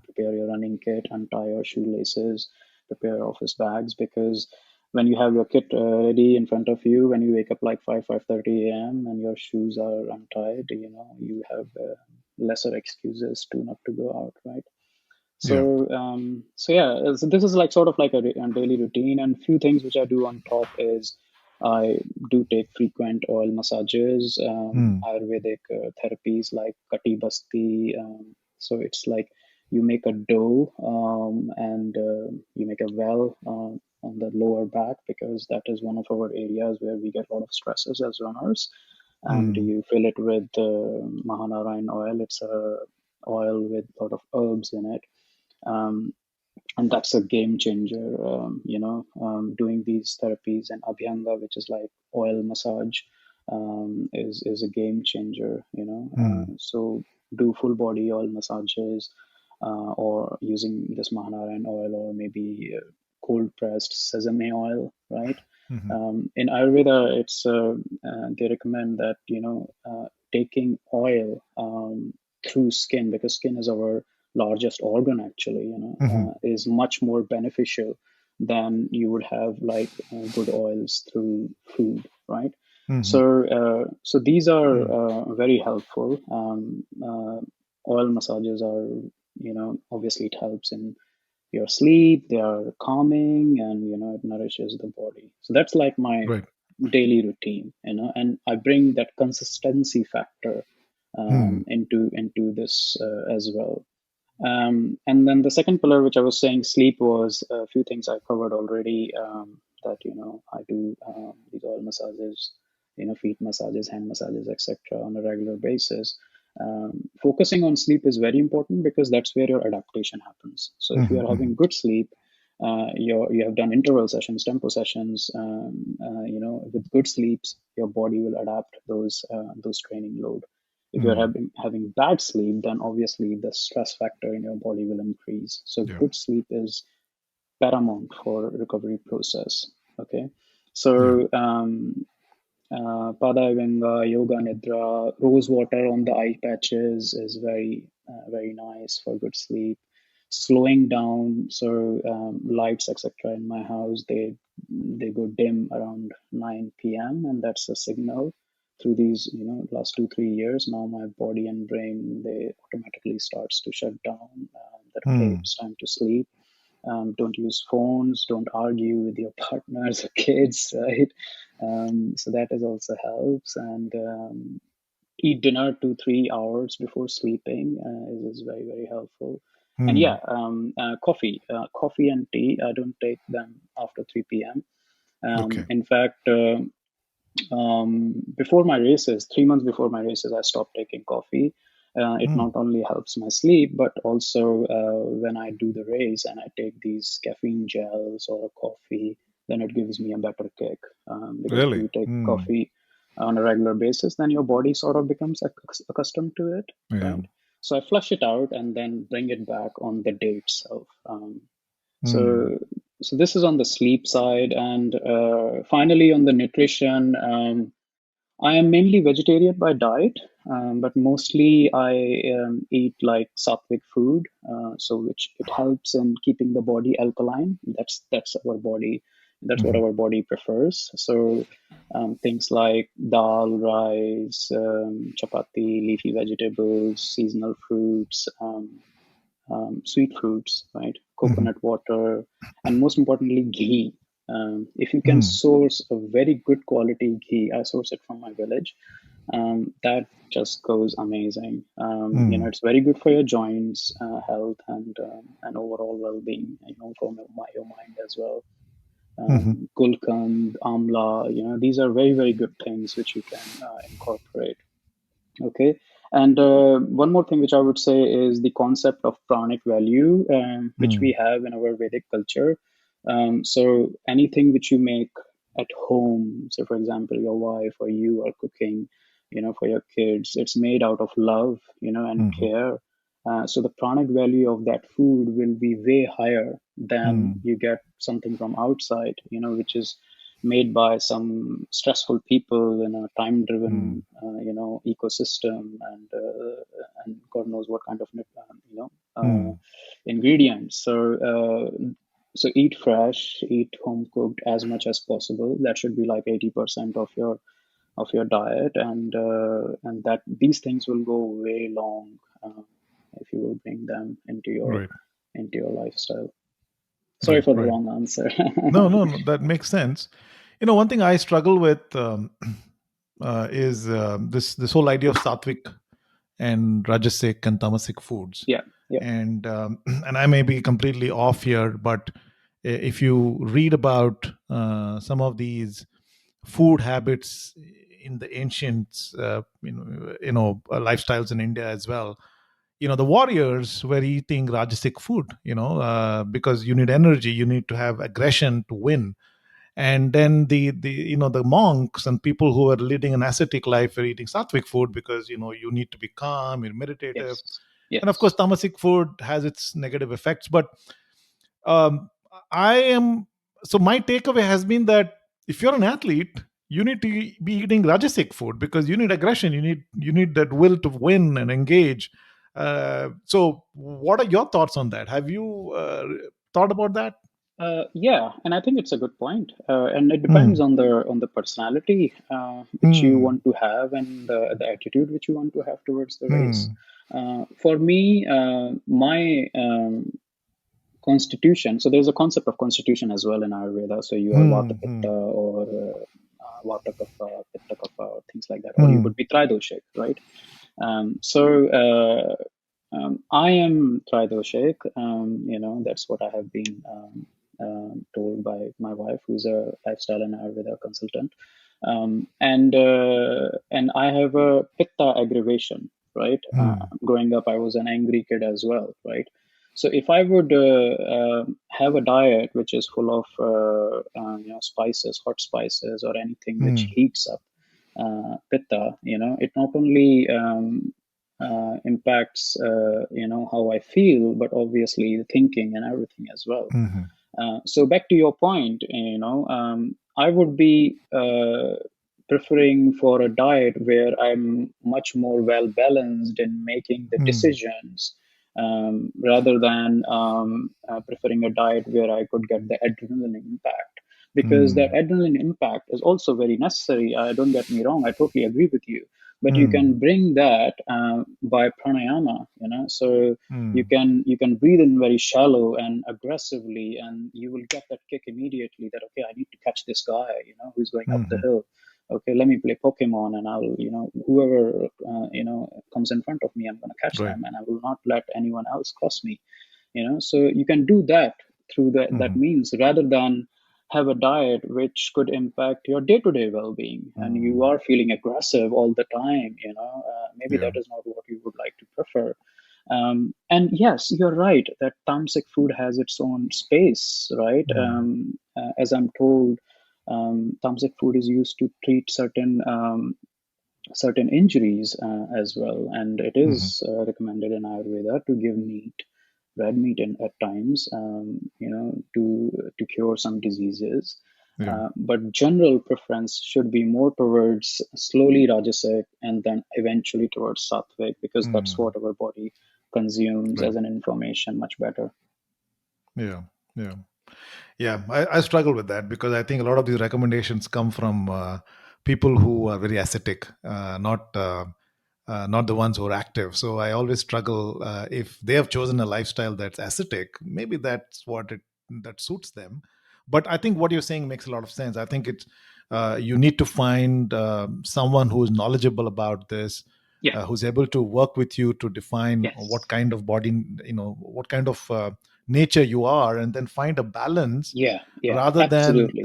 S2: prepare your running kit, untie your shoelaces, prepare office bags, because when you have your kit ready in front of you, when you wake up like 5 5:30 a.m. and your shoes are untied, you have lesser excuses to not to go out, right?
S1: Yeah.
S2: So yeah, so this is like sort of like a daily routine, and few things which I do on top is I do take frequent oil massages, Ayurvedic therapies like kati basti. So it's like you make a dough, and you make a well on the lower back, because that is one of our areas where we get a lot of stresses as runners. And you fill it with Mahanarayan oil. It's a oil with a lot of herbs in it, um, and that's a game changer. Doing these therapies, and abhyanga, which is like oil massage, is a game changer. So do full body oil massages, or using this Mahanarayan oil, or maybe cold pressed sesame oil, right? In Ayurveda, it's they recommend that taking oil through skin, because skin is our largest organ actually, is much more beneficial than you would have like good oils through food, right? So these are very helpful. Oil massages are, obviously it helps in your sleep. They are calming, and it nourishes the body. So that's like my
S1: Right.
S2: daily routine, and I bring that consistency factor into this as well. And then the second pillar, which I was saying, sleep, was a few things I covered already. That I do these oil massages, feet massages, hand massages, etc., on a regular basis. Focusing on sleep is very important, because that's where your adaptation happens. So if you are having good sleep, you have done interval sessions, tempo sessions, with good sleeps, your body will adapt those training load. If you're having bad sleep, then obviously the stress factor in your body will increase. So
S1: Yeah.
S2: good sleep is paramount for recovery process. Okay,
S1: Yeah.
S2: so Padayavanga, Yoga Nidra, rose water on the eye patches is very nice for good sleep. Slowing down, so lights, etc., in my house, they go dim around 9 p.m., and that's a signal. Through these, last 2 3 years, now my body and brain, they automatically starts to shut down. That okay, it's time to sleep. Don't use phones, don't argue with your partners or kids, right? So that is also helps. And eat dinner 2 3 hours before sleeping is very very helpful. And yeah, coffee and tea, I don't take them after 3 p.m.
S1: Okay.
S2: In fact, before my races, 3 months before my races, I stopped taking coffee. It not only helps my sleep, but also when I do the race and I take these caffeine gels or coffee, then it gives me a better kick. Because if
S1: Really?
S2: you take coffee on a regular basis, then your body sort of becomes accustomed to it,
S1: Yeah.
S2: right? So I flush it out and then bring it back on the day itself. So so this is on the sleep side, and finally on the nutrition. I am mainly vegetarian by diet, but mostly I eat like sattvic food, so which it helps in keeping the body alkaline. That's our body. That's what our body prefers. So things like dal, rice, chapati, leafy vegetables, seasonal fruits, sweet fruits, right?
S1: Mhm.
S2: Coconut water, and most importantly, ghee. If you can
S1: Mm.
S2: source a very good quality ghee, I source it from my village. That just goes amazing.
S1: Mm.
S2: It's very good for your joints, health, and overall well-being. For your mind as well.
S1: Mhm.
S2: Gulkand, amla, these are very, very good things which you can incorporate. Okay. And one more thing which I would say is the concept of pranic value, which we
S1: Mm.
S2: have in our Vedic culture. So anything which you make at home, so for example, your wife or you are cooking, for your kids, it's made out of love, and
S1: Mhm.
S2: care. So the pranic value of that food will be way higher than
S1: Mm.
S2: you get something from outside, which is made by some stressful people in a time-driven,
S1: Mm.
S2: ecosystem, and God knows what kind of,
S1: Mm.
S2: ingredients. So eat fresh, eat home cooked as much as possible. That should be like 80% of your diet, and that these things will go way long if you will bring them
S1: Right.
S2: into your lifestyle. Sorry
S1: Right.
S2: for the
S1: Right.
S2: long answer.
S1: No, no, no, that makes sense. One thing I struggle with is this whole idea of sattvic and rajasic and tamasic foods.
S2: Yeah, yeah,
S1: And and I may be completely off here, but if you read about some of these food habits in the ancient lifestyles in India as well, the warriors were eating rajasic food, because you need energy, you need to have aggression to win. And then the monks and people who are leading an ascetic life are eating sattvic food because you need to be calm, you're meditative.
S2: yes,
S1: And of course
S2: yes.
S1: tamasic food has its negative effects, but um, I am so my takeaway has been that if you're an athlete, you need to be eating rajasic food because you need aggression, you need that will to win and engage. So what are your thoughts on that? Have you thought about that?
S2: Yeah, and I think it's a good point. And it depends
S1: Hmm.
S2: on the personality which you
S1: Hmm.
S2: want to have, and the attitude which you want to have towards the race.
S1: Hmm.
S2: For me, my constitution. So there's a concept of constitution as well in Ayurveda. So you are Vata
S1: Hmm.
S2: Pitta,
S1: Hmm.
S2: or Vata Kapha, Pitta Kapha, or things like that, or you
S1: Hmm.
S2: could be Tridoshik, right? So I am Tridoshik. That's what I have been told by my wife, who's a lifestyle and Ayurveda consultant. And I have a Pitta aggravation, right?
S1: Hmm.
S2: Growing up, I was an angry kid as well, right? So if I would have a diet which is full of spices, hot spices, or anything which
S1: Hmm.
S2: heats up pitta, it not only impacts how I feel, but obviously the thinking and everything as well.
S1: Hmm.
S2: So back to your point, I would be preferring for a diet where I'm much more well balanced in making the
S1: Hmm.
S2: decisions, rather than preferring a diet where I could get the adrenaline impact. Because that
S1: Hmm.
S2: adrenaline impact is also very necessary. Don't get me wrong; I totally agree with you. But you
S1: Hmm.
S2: can bring that by pranayama. So
S1: Hmm.
S2: you can breathe in very shallow and aggressively, and you will get that kick immediately that, okay, I need to catch this guy, who's going up the
S1: Hmm.
S2: hill. Okay, let me play Pokemon, and I'll, whoever comes in front of me, I'm going to catch
S1: Right.
S2: them, and I will not let anyone else cross me. So you can do that through that
S1: Hmm.
S2: means, rather than have a diet which could impact your day-to-day well-being, and you
S1: Hmm.
S2: are feeling aggressive all the time. Maybe
S1: Yeah.
S2: that is not what you would like to prefer. And yes, you're right that tamasic food has its own space, right?
S1: Hmm.
S2: As I'm told, tamasic food is used to treat certain injuries as well, and it
S1: Hmm.
S2: is recommended in Ayurveda to give red meat in, at times, to cure some diseases.
S1: Yeah.
S2: But general preference should be more towards slowly Rajasic and then eventually towards Sattvic, because that's
S1: Hmm.
S2: what our body consumes
S1: Right.
S2: as an information much better.
S1: Yeah. Yeah. Yeah. I struggle with that because I think a lot of these recommendations come from people who are very ascetic, not not the ones who are active. So I always struggle, if they have chosen a lifestyle that's ascetic, maybe that's what it that suits them. But I think what you're saying makes a lot of sense. I think it's you need to find someone who is knowledgeable about this,
S2: Yeah.
S1: who's able to work with you to define what
S2: Yes.
S1: kind of body, what kind of nature you are, and then find a balance
S2: Yeah. Yeah.
S1: rather than
S2: Absolutely.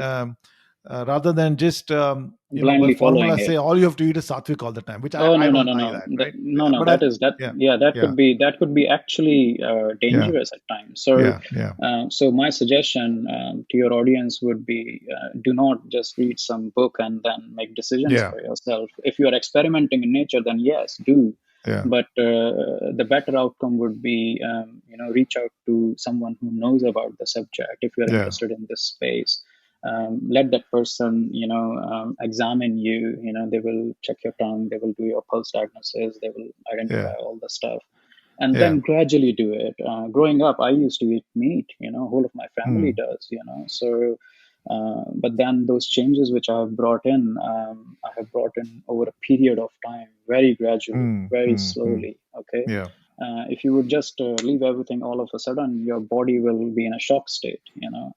S1: just when
S2: Blindly following
S1: formulas say
S2: it.
S1: all you have to eat is sattvic all the time, which
S2: Oh,
S1: I
S2: no, no,
S1: don't
S2: no,
S1: buy
S2: no.
S1: that, right?
S2: No, no.
S1: But
S2: That is that.
S1: yeah,
S2: Yeah,
S1: yeah,
S2: that could be actually
S1: yeah,
S2: dangerous at times. So,
S1: yeah, yeah,
S2: so my suggestion to your audience would be: do not just read some book and then make decisions
S1: yeah,
S2: for yourself. If you are experimenting in nature, then yes, do.
S1: yeah,
S2: But the better outcome would be, reach out to someone who knows about the subject if you're
S1: yeah,
S2: interested in this space. Let that person examine you. They will check your tongue, they will do your pulse diagnosis, they will identify
S1: yeah,
S2: all the stuff, and
S1: yeah,
S2: then gradually do it. Growing up, I used to eat meat, whole of my family
S1: mm,
S2: does, so but then those changes which I have brought in, I have brought in over a period of time, very gradually,
S1: mm,
S2: very
S1: mm, mm,
S2: slowly. Okay.
S1: yeah,
S2: If you would just leave everything all of a sudden, your body will be in a shock state,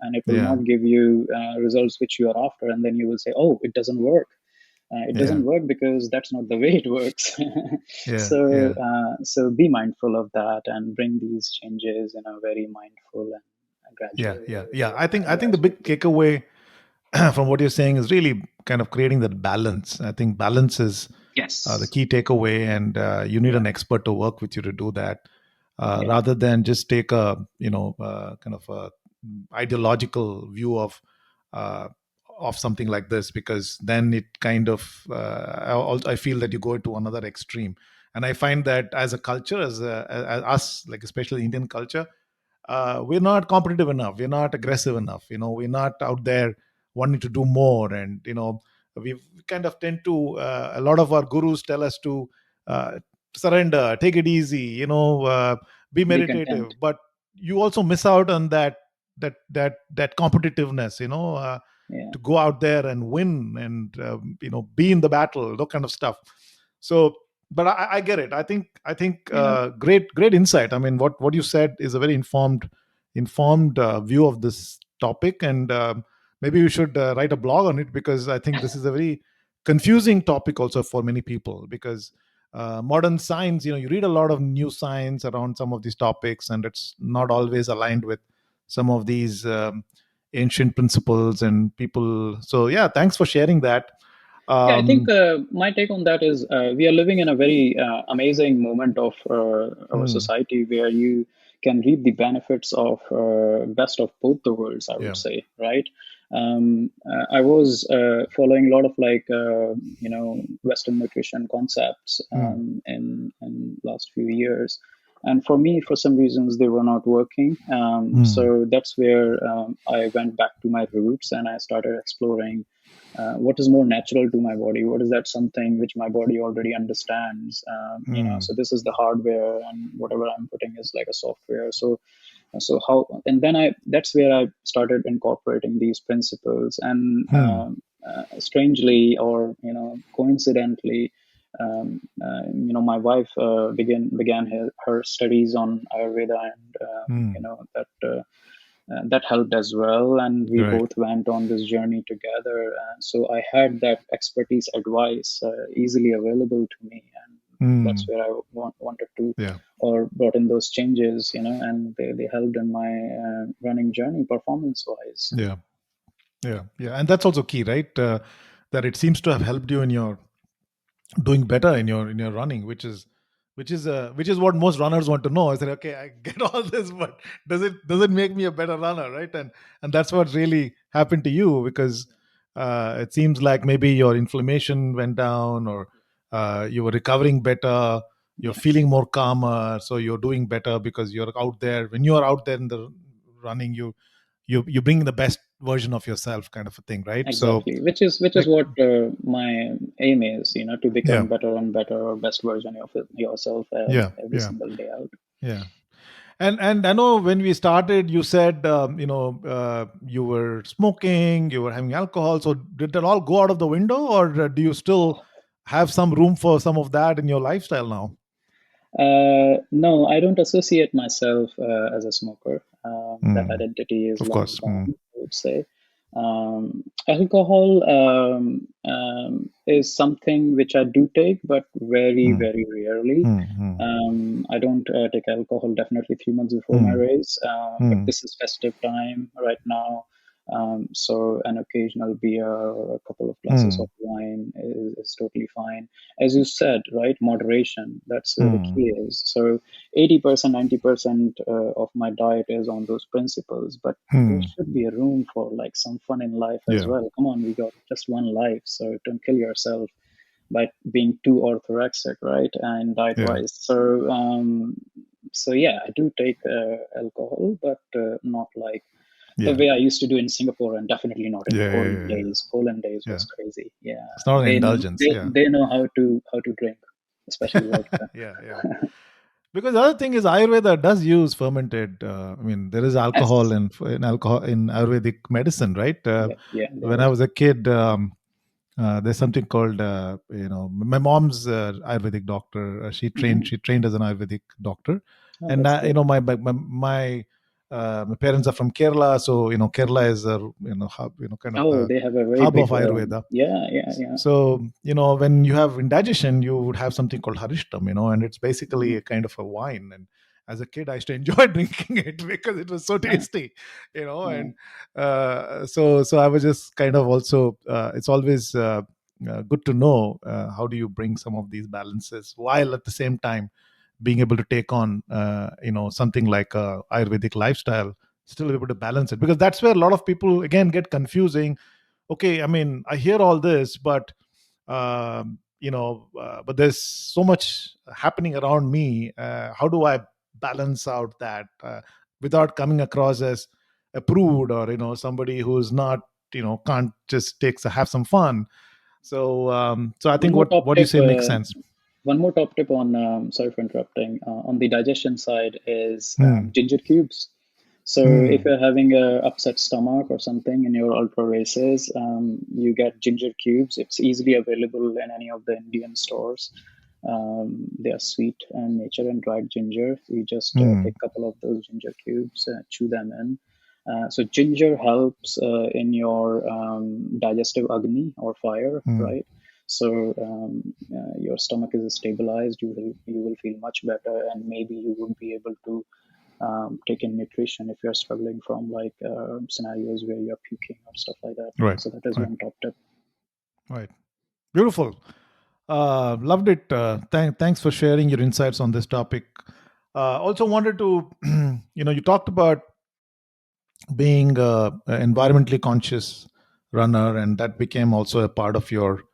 S2: and it will
S1: yeah,
S2: not give you results which you are after. And then you will say, oh, it doesn't work. It
S1: yeah,
S2: doesn't work because that's not the way it works.
S1: yeah,
S2: so,
S1: yeah,
S2: so be mindful of that and bring these changes in a very mindful and
S1: yeah,
S2: gradual,
S1: yeah, yeah. I think the big
S2: gradually.
S1: takeaway from what you're saying is really kind of creating that balance. I think balance is the
S2: Yes.
S1: key takeaway, and you need
S2: Yeah.
S1: an expert to work with you to do that,
S2: Yeah.
S1: rather than just take a kind of a ideological view uh, of something like this, because then it kind of I feel that you go to another extreme. And I find that as a culture, as us, like especially Indian culture, we're not competitive enough, we're not aggressive enough, we're not out there wanting to do more. And we kind of tend to a lot of our gurus tell us to uh, surrender, take it easy, be
S2: Be content.
S1: meditative. But you also miss out on that competitiveness,
S2: Yeah.
S1: to go out there and win, and be in the battle, that kind of stuff. So but I get it. I think
S2: Yeah.
S1: great insight. I mean, what you said is a very informed view of this topic. And maybe we should write a blog on it, because I think this is a very confusing topic also for many people. Because modern science, you read a lot of new science around some of these topics, and it's not always aligned with some of these ancient principles and people. So yeah, thanks for sharing that.
S2: Yeah, I think
S1: um,
S2: my take on that is we are living in a very amazing moment of our
S1: mm,
S2: society where you can reap the benefits of best of both the worlds, I would
S1: yeah.
S2: say, right? I was following a lot of Western nutrition concepts
S1: Mm,
S2: in last few years, and for me, for some reasons, they were not working.
S1: mm,
S2: So that's where I went back to my roots and I started exploring what is more natural to my body, what is that something which my body already understands.
S1: mm,
S2: So this is the hardware, and whatever I'm putting is like a software. So how, and then I that's where I started incorporating these principles. And
S1: mm,
S2: strangely, or coincidentally, my wife began her studies on Ayurveda, and
S1: mm.
S2: that helped as well, and we
S1: Right.
S2: both went on this journey together. And so I had that expertise advice easily available to me, and that's
S1: Mm,
S2: where I wanted to,
S1: yeah.
S2: or brought in those changes, and they helped in my running journey performance wise.
S1: Yeah. Yeah. Yeah. And that's also key, right? That it seems to have helped you in your doing better in your running, which is what most runners want to know. I said, okay, I get all this, but does it make me a better runner, right? And that's what really happened to you, because it seems like maybe your inflammation went down, or you were recovering better, you're feeling
S2: Yes.
S1: more calmer, so you're doing better because you're out there. When you are out there in the running, you bring the best version of yourself, kind of a thing, right? So
S2: Exactly, which is
S1: like,
S2: what my aim is, to
S1: yeah,
S2: become better and better, or best version of yourself
S1: yeah,
S2: every
S1: yeah,
S2: single day out.
S1: yeah. And I know when we started, you said you were smoking, you were having alcohol. So did that all go out of the window, or do you still have some room for some of that in your lifestyle now?
S2: No, I don't associate myself as a smoker. That
S1: Mm,
S2: identity is
S1: of
S2: long
S1: course.
S2: gone, I would say. Alcohol is something which I do take, but very,
S1: Mm,
S2: very rarely.
S1: mm, mm,
S2: I don't take alcohol definitely 3 months before my
S1: mm,
S2: race, but
S1: mm,
S2: this is festive time right now. So an occasional beer or a couple of glasses of
S1: mm,
S2: wine is totally fine. As you said, right, moderation, that's where the
S1: mm,
S2: key is. So 80%, 90% of my diet is on those principles, but there
S1: mm.
S2: should be a room for like some fun in life as
S1: Yeah,
S2: well. Come on, we got just one life, so don't kill yourself by being too orthorexic, right? And diet
S1: yeah,
S2: wise. So yeah, I do take alcohol, but not like the
S1: yeah,
S2: way I used to do in Singapore, and definitely not in
S1: yeah, yeah,
S2: Poland
S1: yeah, yeah.
S2: days. Poland days
S1: Yeah.
S2: was crazy. Yeah,
S1: It's not an
S2: they know
S1: indulgence.
S2: they
S1: Yeah.
S2: they know how to drink, especially vodka.
S1: Yeah, yeah. Because the other thing is Ayurveda does use fermented. I mean, there is alcohol
S2: Yes,
S1: in Ayurvedic medicine, right?
S2: yeah, yeah, there
S1: When I
S2: is.
S1: was a kid, there's something called my mom's Ayurvedic doctor.
S2: Hmm.
S1: She trained as an Ayurvedic doctor,
S2: Oh,
S1: and
S2: that's great.
S1: my parents are from Kerala, so Kerala is a hub, kind of
S2: Oh,
S1: the
S2: they have a very
S1: hub of
S2: big.
S1: Ayurveda.
S2: Yeah, yeah, yeah.
S1: So, when you have indigestion, you would have something called harishtam, and it's basically
S2: Hmm.
S1: a kind of a wine. And as a kid, I used to enjoy drinking it because it was so tasty,
S2: Yeah.
S1: and so I was just kind of also, it's always good to know how do you bring some of these balances while at the same time being able to take on, something like a Ayurvedic lifestyle, still able to balance it, because that's where a lot of people again get confusing. Okay, I mean, I hear all this, but but there's so much happening around me. How do I balance out that without coming across as a prude, or somebody who's not, can't just have some fun? So I
S2: One
S1: think
S2: more
S1: what
S2: top
S1: you
S2: tip.
S1: say makes sense.
S2: One more top tip on, sorry for interrupting, on the digestion side is
S1: Hmm.
S2: ginger cubes. So if
S1: Hmm.
S2: you're having a upset stomach or something in your ultra races, you get ginger cubes. It's easily available in any of the Indian stores. They are sweet in nature and dried ginger. You just
S1: Hmm.
S2: take a couple of those ginger cubes, chew them in. So ginger helps in your digestive agni or fire,
S1: Hmm.
S2: right? So your stomach is stabilized. You will feel much better, and maybe you would be able to take in nutrition if you're struggling from like scenarios where you're puking or stuff like that.
S1: Right.
S2: So that is
S1: Right.
S2: one top tip.
S1: Right. Beautiful. Loved it. Thanks for sharing your insights on this topic. Also wanted to, you talked about being environmentally conscious runner, and that became also a part of your,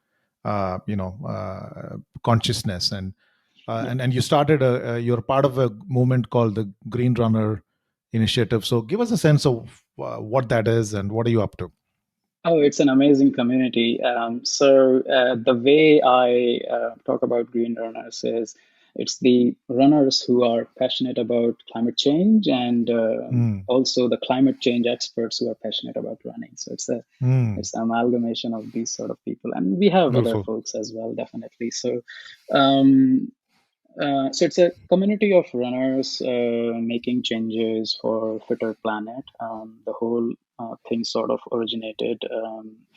S1: consciousness,
S2: Yeah.
S1: and you started you're part of a movement called the Green Runner Initiative. So give us a sense of what that is and what are you up to?
S2: Oh, it's an amazing community. So the way I talk about green runners is it's the runners who are passionate about climate change and
S1: Mm,
S2: also the climate change experts who are passionate about running. So
S1: mm,
S2: it's an amalgamation of these sort of people, and we have other
S1: beautiful.
S2: folks as well, definitely. Um, so it's a community of runners making changes for fitter planet. The whole thing sort of originated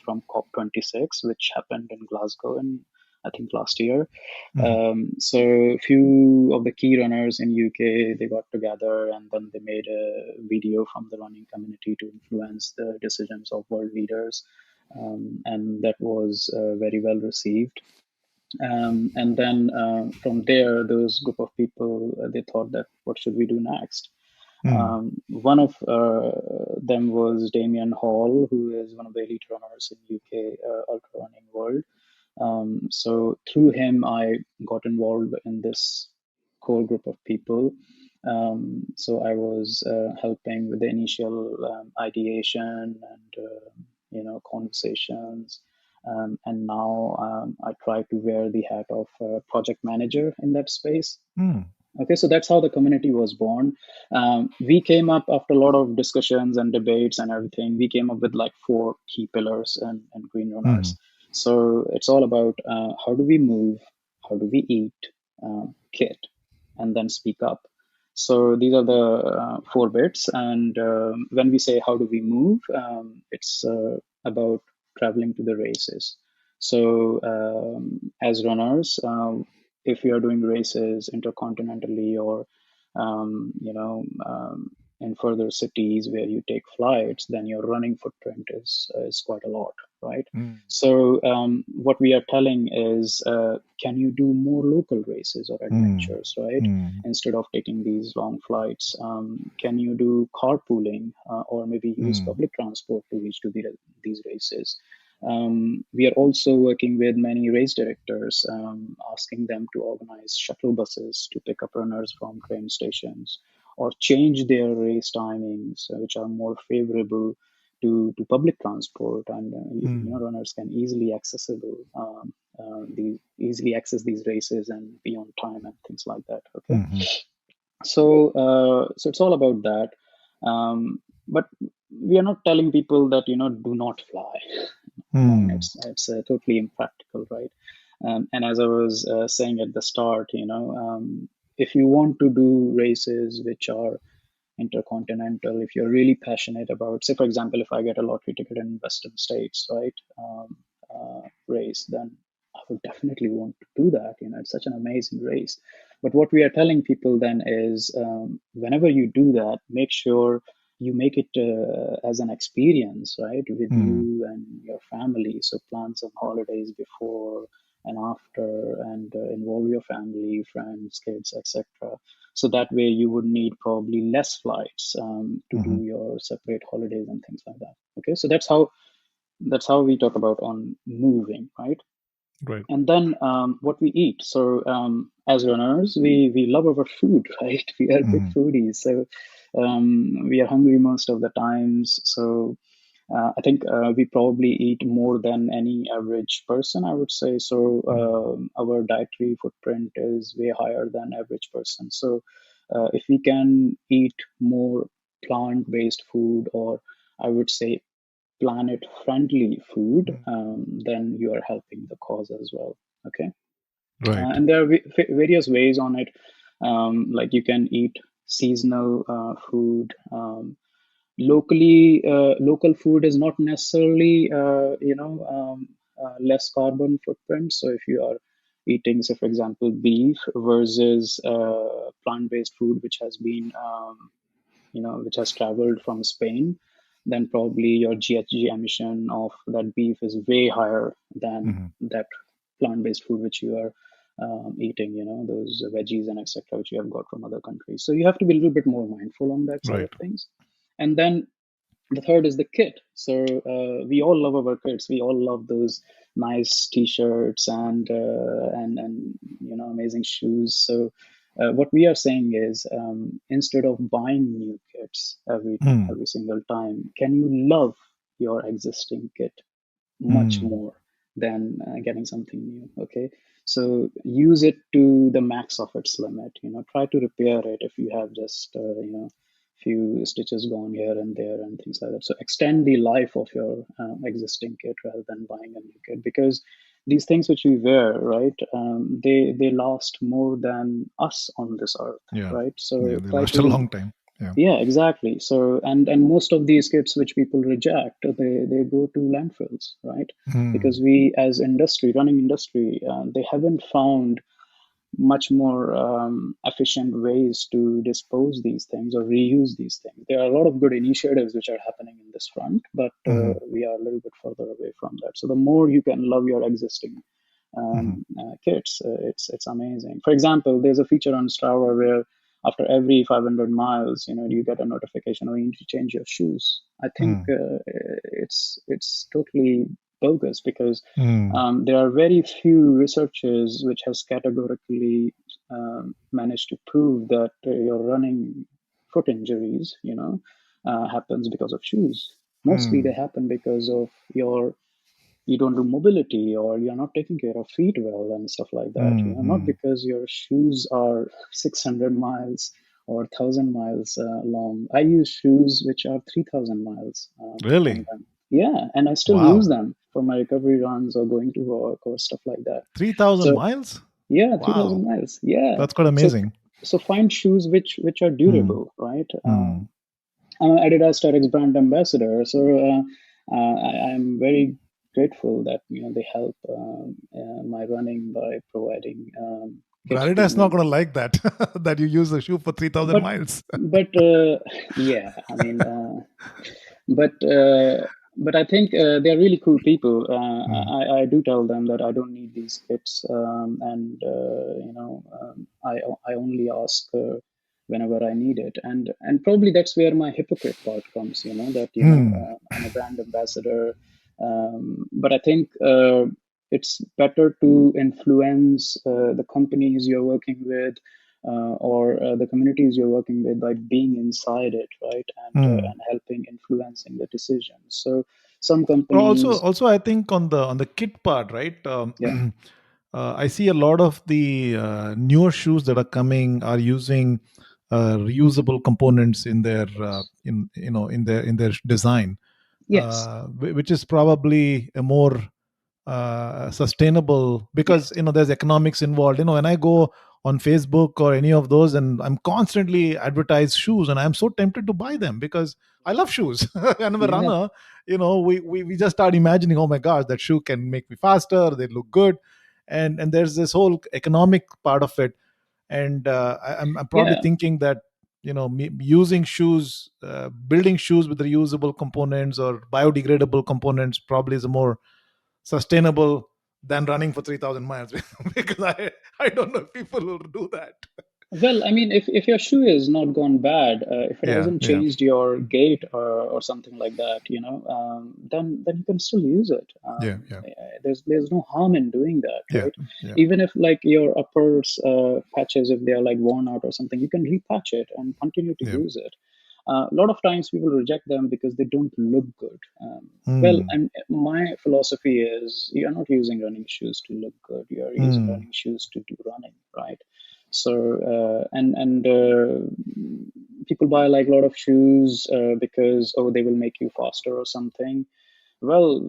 S2: from COP26, which happened in Glasgow in I think last year.
S1: Mhm.
S2: So a few of the key runners in UK they got together and then they made a video from the running community to influence the decisions of world leaders, and that was very well received. And then from there, those group of people they thought that what should we do next?
S1: Mm,
S2: One of them was Damien Hall, who is one of the elite runners in UK ultra running world. So through him, I got involved in this core group of people. So I was helping with the initial ideation and conversations, and now I try to wear the hat of project manager in that space.
S1: mm,
S2: Okay, so that's how the community was born. We came up after a lot of discussions and debates and everything. We came up with like four key pillars and green
S1: mm,
S2: runners. So it's all about how do we move, how do we eat, kit, and then speak up. So these are the four bits. And when we say how do we move, it's about traveling to the races. So as runners, if you are doing races intercontinentally or in further cities where you take flights, then your running footprint is quite a lot, right?
S1: Mm.
S2: So what we are telling is, can you do more local races or
S1: Mm.
S2: adventures, right?
S1: Mm.
S2: Instead of taking these long flights, can you do carpooling or maybe use
S1: Mm.
S2: public transport to reach to these races? We are also working with many race directors, asking them to organize shuttle buses to pick up runners from train stations or change their race timings, which are more favorable to public transport, and
S1: Mm.
S2: runners can easily access these races and be on time and things like that. Okay,
S1: Mhm.
S2: so it's all about that. But we are not telling people that do not fly. No,
S1: Mm.
S2: it's totally impractical, right? And as I was saying at the start, if you want to do races which are intercontinental, if you're really passionate about, say, for example, if I get a lottery ticket in Western States, right, race, then I would definitely want to do that. It's such an amazing race. But what we are telling people then is, whenever you do that, make sure you make it as an experience, right, with
S1: Mm.
S2: you and your family. So plan some holidays before and after, and involve your family, friends, kids, etc. So that way you would need probably less flights to do
S1: Mhm.
S2: your separate holidays and things like that. Okay, so that's how we talk about on moving, right?
S1: Right.
S2: And then what we eat. So as runners, we love our food, right? We are big
S1: Mm.
S2: foodies, so we are hungry most of the times. So I think we probably eat more than any average person, I would say. So
S1: Mm.
S2: our dietary footprint is way higher than average person. So if we can eat more plant-based food, or I would say planet-friendly food,
S1: Mm.
S2: then you are helping the cause as well. Okay,
S1: Right.
S2: and there are various ways on it. Like you can eat seasonal food. Local food is not necessarily less carbon footprint. So if you are eating, say for example, beef versus plant-based food which has been which has traveled from Spain, then probably your GHG emission of that beef is way higher than
S1: Mhm.
S2: that plant-based food which you are eating, those veggies and etc. which you have got from other countries. So you have to be a little bit more mindful on that side of
S1: Right.
S2: things. And then the third is the kit. So we all love our kits. We all love those nice T-shirts and amazing shoes. So what we are saying is, instead of buying new kits
S1: Mm.
S2: every single time, can you love your existing kit much
S1: Mm.
S2: more than getting something new? Okay, so use it to the max of its limit. Try to repair it if you have just few stitches gone here and there and things like that. So extend the life of your existing kit rather than buying a new kit, because these things which we wear, right, they last more than us on this earth,
S1: Yeah.
S2: right?
S1: Yeah.
S2: So
S1: They
S2: try
S1: last a
S2: to,
S1: long time. Yeah.
S2: yeah, exactly. So and most of these kits which people reject, they go to landfills, right?
S1: Mm.
S2: Because we as industry, running industry, they haven't found much more efficient ways to dispose these things or reuse these things. There are a lot of good initiatives which are happening in this front, but
S1: Mhm.
S2: we are a little bit further away from that. So the more you can love your existing
S1: Mhm.
S2: kits, it's amazing. For example, there's a feature on Strava where after every 500 miles, you get a notification, or you need to change your shoes. I think
S1: Mm.
S2: it's totally bogus, because
S1: Mm.
S2: there are very few researchers which has categorically managed to prove that your running foot injuries, happens because of shoes. Mostly they
S1: Mm.
S2: happen because of you don't do mobility, or you're not taking care of feet well and stuff like that. Not
S1: Mm.
S2: because your shoes are 600 miles or 1,000 miles long. I use shoes which are 3,000 miles
S1: Really?
S2: on them. Yeah, and I still use
S1: Wow.
S2: them. for my recovery runs or going to work or stuff like that.
S1: 3,000
S2: So
S1: miles?
S2: yeah, 3,000
S1: Wow,
S2: miles. Yeah.
S1: that's quite
S2: So
S1: amazing.
S2: so find shoes which are
S1: Hmm.
S2: durable, right?
S1: Hmm.
S2: I'm an Adidas Starix brand ambassador, so I'm very grateful that they help my running by providing
S1: But
S2: kits to
S1: Adidas not
S2: me.
S1: going to like that, that you use the shoe for 3,000
S2: But
S1: miles.
S2: but yeah, I mean, but but I think they're really cool people.
S1: Hmm.
S2: I do tell them that I don't need these kits, and I only ask whenever I need it, and probably that's where my hypocrite part comes. That
S1: Hmm.
S2: I'm a brand ambassador, but I think it's better to influence the companies you're working with, or the communities you're working with, by being inside it, right?
S1: Hmm.
S2: And helping influencing the decisions. So some
S1: But also,
S2: companies,
S1: also, I think on the kit part, right?
S2: yeah,
S1: I see a lot of the newer shoes that are coming are using reusable components in their in their design,
S2: yes,
S1: which is probably a more sustainable, because
S2: yes,
S1: there's economics involved. When I go on Facebook or any of those, and I'm constantly advertised shoes, and I'm so tempted to buy them because I love shoes. And I'm a
S2: yeah,
S1: runner. We just start imagining, oh my gosh, that shoe can make me faster, they look good. And there's this whole economic part of it. And I'm probably
S2: yeah.
S1: thinking that using shoes, building shoes with reusable components or biodegradable components probably is a more sustainable than running for 3,000 miles. Because I don't know if people will do that.
S2: Well, I mean, if your shoe is not gone bad, if it
S1: Yeah,
S2: hasn't
S1: yeah,
S2: changed your gait or something like that, then you can still use it.
S1: yeah, yeah,
S2: There's no harm in doing that,
S1: yeah,
S2: right?
S1: yeah.
S2: Even if like your uppers patches, if they are like worn out or something, you can repatch it and continue to
S1: Yeah.
S2: use it. A lot of times people reject them because they don't look good. Well,
S1: Mm,
S2: and my philosophy is you're not using running shoes to look good. You're using
S1: mm,
S2: running shoes to do running, right? So and people buy like a lot of shoes because they will make you faster or something. Well,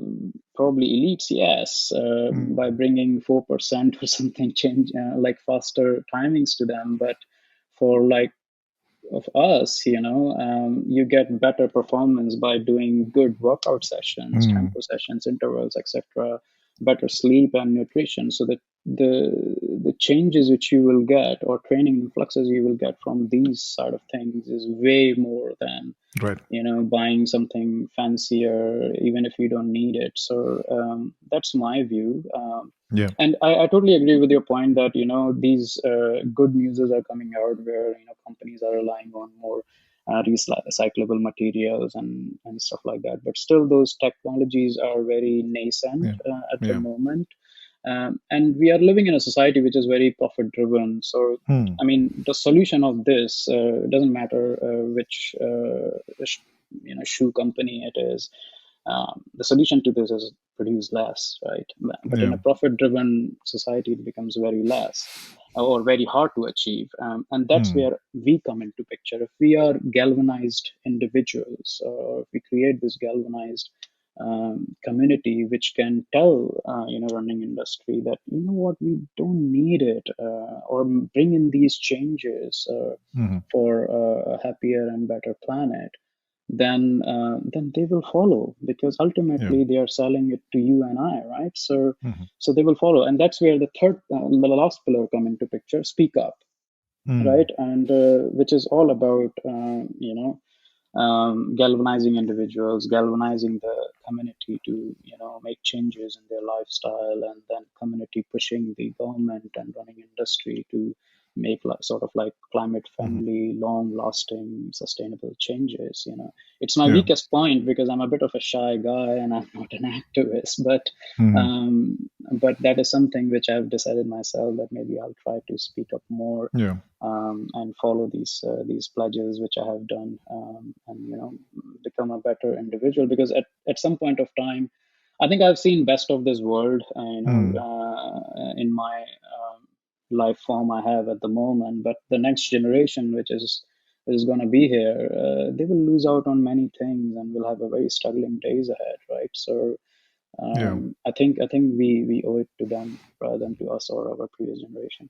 S2: probably elites, yes,
S1: mm.
S2: by bringing 4% or something change like faster timings to them. But for like of us, you get better performance by doing good workout sessions,
S1: Mm.
S2: tempo sessions, intervals, etc., better sleep and nutrition, so that the changes which you will get, or training influxes you will get from these side of things, is way more than
S1: Right.
S2: buying something fancier even if you don't need it. So that's my view.
S1: Yeah.
S2: And I totally agree with your point that these good newses are coming out where companies are relying on more recyclable materials and stuff like that. But still, those technologies are very nascent
S1: Yeah.
S2: at the
S1: Yeah.
S2: moment, and we are living in a society which is very profit driven. So
S1: Hmm.
S2: I mean, the solution of this doesn't matter which shoe company it is. The solution to this is produce less, right? But in
S1: Yeah.
S2: a profit-driven society, it becomes very less or very hard to achieve, and that's
S1: Hmm.
S2: where we come into picture. If we are galvanized individuals, or if we create this galvanized community which can tell running industry that what, we don't need it, or bring in these changes
S1: Hmm.
S2: for a happier and better planet, then they will follow, because
S1: Yeah.
S2: ultimately they are selling it to you and I, right? So
S1: Hmm.
S2: so they will follow, and that's where the last pillar come into picture: speak up,
S1: Hmm.
S2: right? And which is all about galvanizing individuals, galvanizing the community to make changes in their lifestyle, and then community pushing the government and running industry to make sort of like climate
S1: Hmm.
S2: friendly, long lasting, sustainable changes. It's my
S1: Yeah.
S2: weakest point because I'm a bit of a shy guy and I'm not an activist,
S1: Hmm.
S2: but that is something which I've decided myself that maybe I'll try to speak up more,
S1: Yeah.
S2: and follow these pledges which I have done, and become a better individual. Because at some point of time, I think I've seen best of this world,
S1: Hmm.
S2: in my life form I have at the moment. But the next generation, which is going to be here, they will lose out on many things and will have a very struggling days ahead, right? So
S1: Yeah.
S2: I think we owe it to them rather than to us or our previous generation.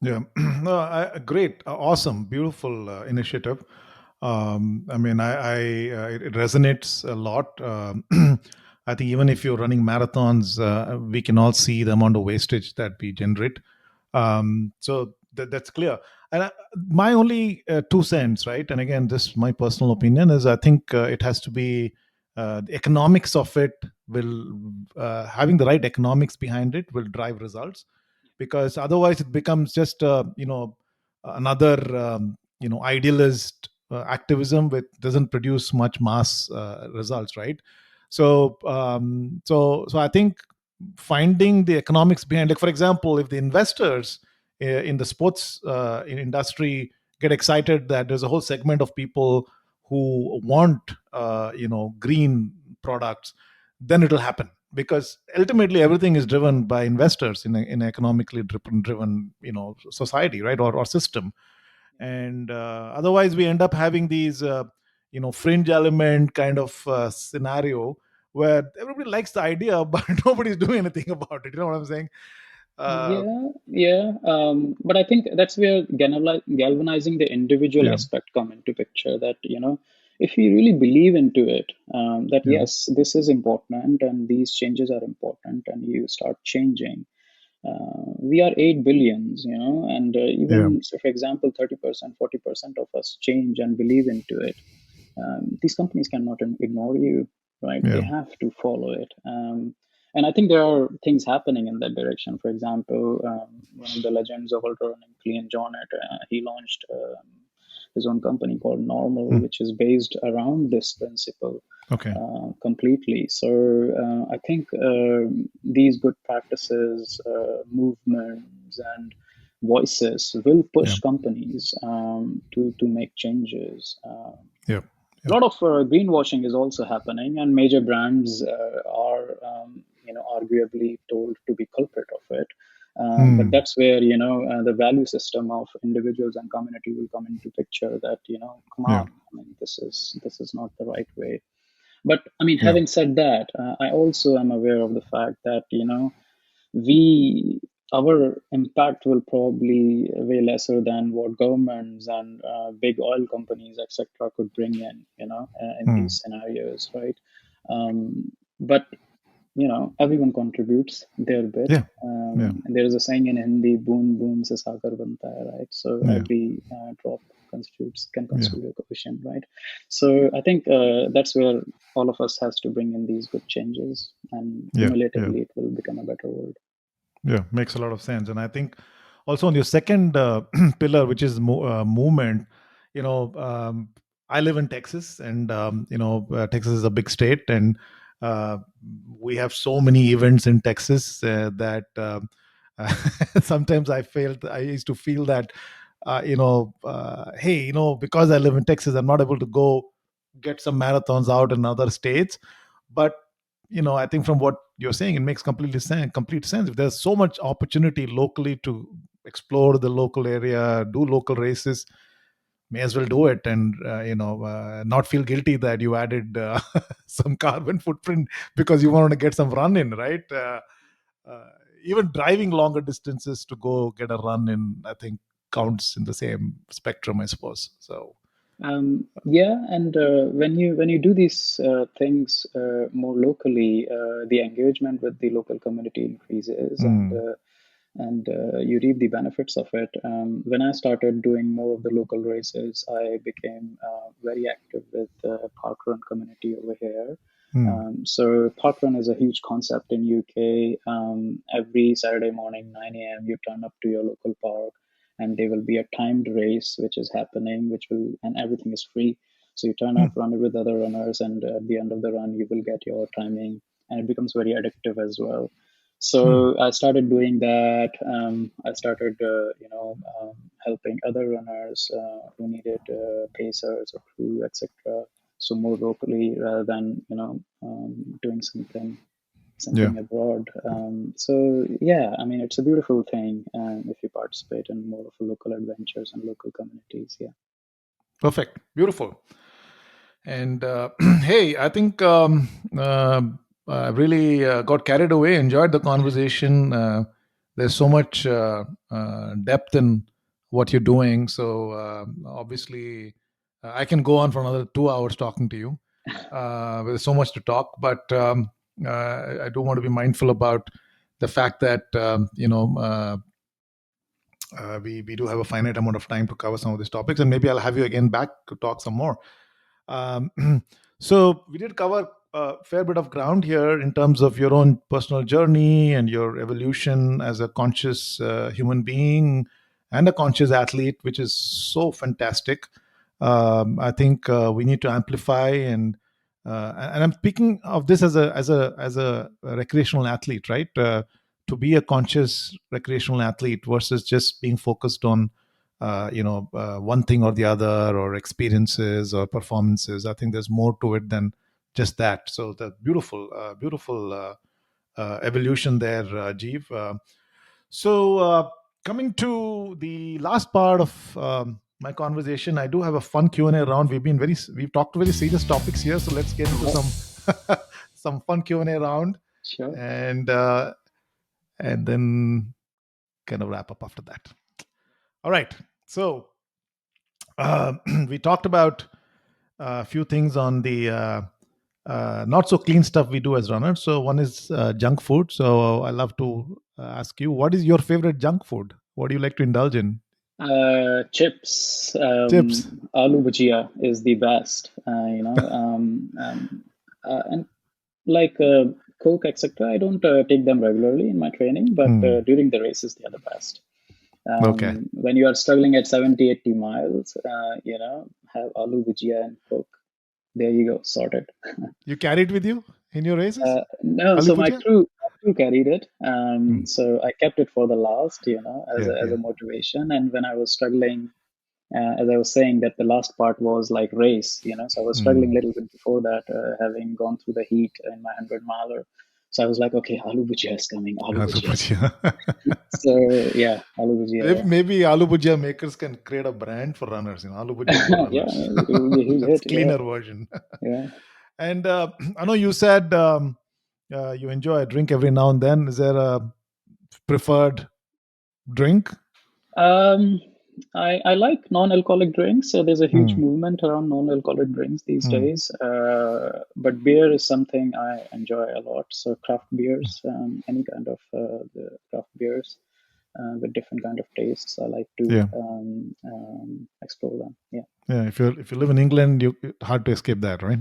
S1: Yeah. No, great, awesome, beautiful initiative. I mean, it resonates a lot. I think even if you're running marathons, we can all see the amount of wastage that we generate. So that's clear. And my only 2 cents, right? And again, this my personal opinion is I think it has to be the economics of it will having the right economics behind it will drive results, because otherwise it becomes just another idealist activism which doesn't produce much mass results, right? So I think finding the economics behind, like for example, if the investors in the sports in industry get excited that there's a whole segment of people who want green products, then it'll happen, because ultimately everything is driven by investors in an economically driven society, right, or system. And otherwise we end up having these fringe element kind of scenario where everybody likes the idea but nobody's doing anything about it, you know what I'm saying? uh,
S2: Yeah, yeah. But I think that's where galvanizing the individual
S1: yeah,
S2: aspect come into picture. That, if you really believe into it, that
S1: yeah,
S2: yes, this is important and these changes are important, and you start changing. We are 8 billions, and
S1: yeah,
S2: even so, for example, 30%, 40% of us change and believe into it. These companies cannot ignore you, right? They
S1: yeah.
S2: have to follow it. And I think there are things happening in that direction. For example, one of the legends of ultra running, Clean Jornet, he launched his own company called Normal,
S1: Mm.
S2: which is based around this principle
S1: Okay.
S2: completely. So I think these good practices, movements, and voices will
S1: Yeah,
S2: push companies to make changes.
S1: yeah,
S2: A
S1: yeah.
S2: lot of greenwashing is also happening, and major brands are, arguably told to be culprit of it. But
S1: Mm.
S2: that's where the value system of individuals and community will come into picture. That, come
S1: Yeah,
S2: on, I mean, this is not the right way. But I mean,
S1: yeah,
S2: having said that, I also am aware of the fact that we our impact will probably way lesser than what governments and big oil companies, etc., could bring in, in
S1: mm.
S2: these scenarios, right? But everyone contributes their bit.
S1: Yeah, yeah,
S2: And there is a saying in Hindi, "Boon boon se sagar banta hai," right? So
S1: yeah,
S2: every drop can
S1: yeah,
S2: constitute a ocean, right? So I think that's where all of us has to bring in these good changes, and
S1: yeah, yeah,
S2: cumulatively it will become a better world.
S1: yeah. Makes a lot of sense. And I think also on your second pillar, which is movement, you know, I live in Texas, and Texas is a big state, and uh, we have so many events in Texas that sometimes I used to feel that hey, because I live in Texas, I'm not able to go get some marathons out in other states. But I think from what you're saying, it makes complete sense. If there's so much opportunity locally to explore the local area, do local races, may as well do it, and not feel guilty that you added some carbon footprint because you wanted to get some run in, right? Uh, Even driving longer distances to go get a run in, I think, counts in the same spectrum, I suppose. So
S2: Yeah, and when you do these things more locally, the engagement with the local community increases, and
S1: mm,
S2: you reap the benefits of it. When I started doing more of the local races, I became very active with the parkrun community over here.
S1: mm,
S2: So parkrun is a huge concept in UK. Every Saturday morning, 9 a.m., you turn up to your local park, and there will be a timed race which is happening, and everything is free. So you turn
S1: mm,
S2: up, run it with other runners, and at the end of the run, you will get your timing, and it becomes very addictive as well.
S1: mm.
S2: So I started doing that. I started, helping other runners who needed pacers or crew, etc. So more locally rather than doing
S1: Yeah,
S2: something abroad. So yeah, I mean, it's a beautiful thing if you participate in more of a local adventures and local communities. Yeah.
S1: perfect, beautiful. And hey, I think I really got carried away, enjoyed the conversation. There's so much depth in what you're doing. So obviously, I can go on for another 2 hours talking to you. There's so much to talk, but I do want to be mindful about the fact that we do have a finite amount of time to cover some of these topics, and maybe I'll have you again back to talk some more. Um, so we did cover a fair bit of ground here in terms of your own personal journey and your evolution as a conscious human being and a conscious athlete, which is so fantastic. I think we need to amplify and I'm speaking of this as a recreational athlete, right? To be a conscious recreational athlete versus just being focused on one thing or the other, or experiences or performances. I think there's more to it than just that. So the beautiful evolution there, Jeev. So coming to the last part of my conversation, I do have a fun Q&A round. We've talked very serious topics here, so let's get into
S2: Yeah,
S1: some some fun Q&A round,
S2: sure.
S1: and uh, and then kind of wrap up after that. All right. So uh, we talked about a few things on the not so clean stuff we do as runners. So one is junk food. So I love to ask you, what is your favorite junk food? What do you like to indulge in?
S2: Chips,
S1: Chips.
S2: aloo bhujia is the best, and like Coke, etc. I don't take them regularly in my training, but
S1: Hmm.
S2: during the races, they are the best.
S1: Okay.
S2: When you are struggling at 70, 80 miles, have aloo bhujia and Coke. There you go, sorted.
S1: You carry it with you in your races?
S2: No,
S1: Aloo
S2: so
S1: bhujia?
S2: my crew carried it.
S1: Hmm.
S2: So I kept it for the last,
S1: Yeah,
S2: as
S1: yeah.
S2: a motivation. And when I was struggling, as I was saying, that the last part was like race, so I was struggling a
S1: Hmm.
S2: little bit before that, having gone through the heat in my 100 miler. So I was like, okay, aloo bhujia is coming, aloo
S1: Aloo
S2: bhujia is
S1: bhujia.
S2: coming. So yeah, aloo bhujia,
S1: Maybe aloo bhujia makers can create a brand for runners. Aloo bhujia for
S2: yeah, yeah,
S1: runners.
S2: it will be a huge
S1: That's
S2: hit. Yeah,
S1: cleaner version.
S2: yeah.
S1: And I know you said you enjoy a drink every now and then. Is there a preferred drink?
S2: Um, I like non-alcoholic drinks, so there's a huge
S1: Hmm.
S2: movement around non-alcoholic drinks these
S1: Hmm.
S2: days. But beer is something I enjoy a lot. So craft beers, any kind of the craft beers with different kind of tastes, I like to
S1: Yeah,
S2: explore them. Yeah.
S1: yeah. If you live in England, you hard to escape that, right?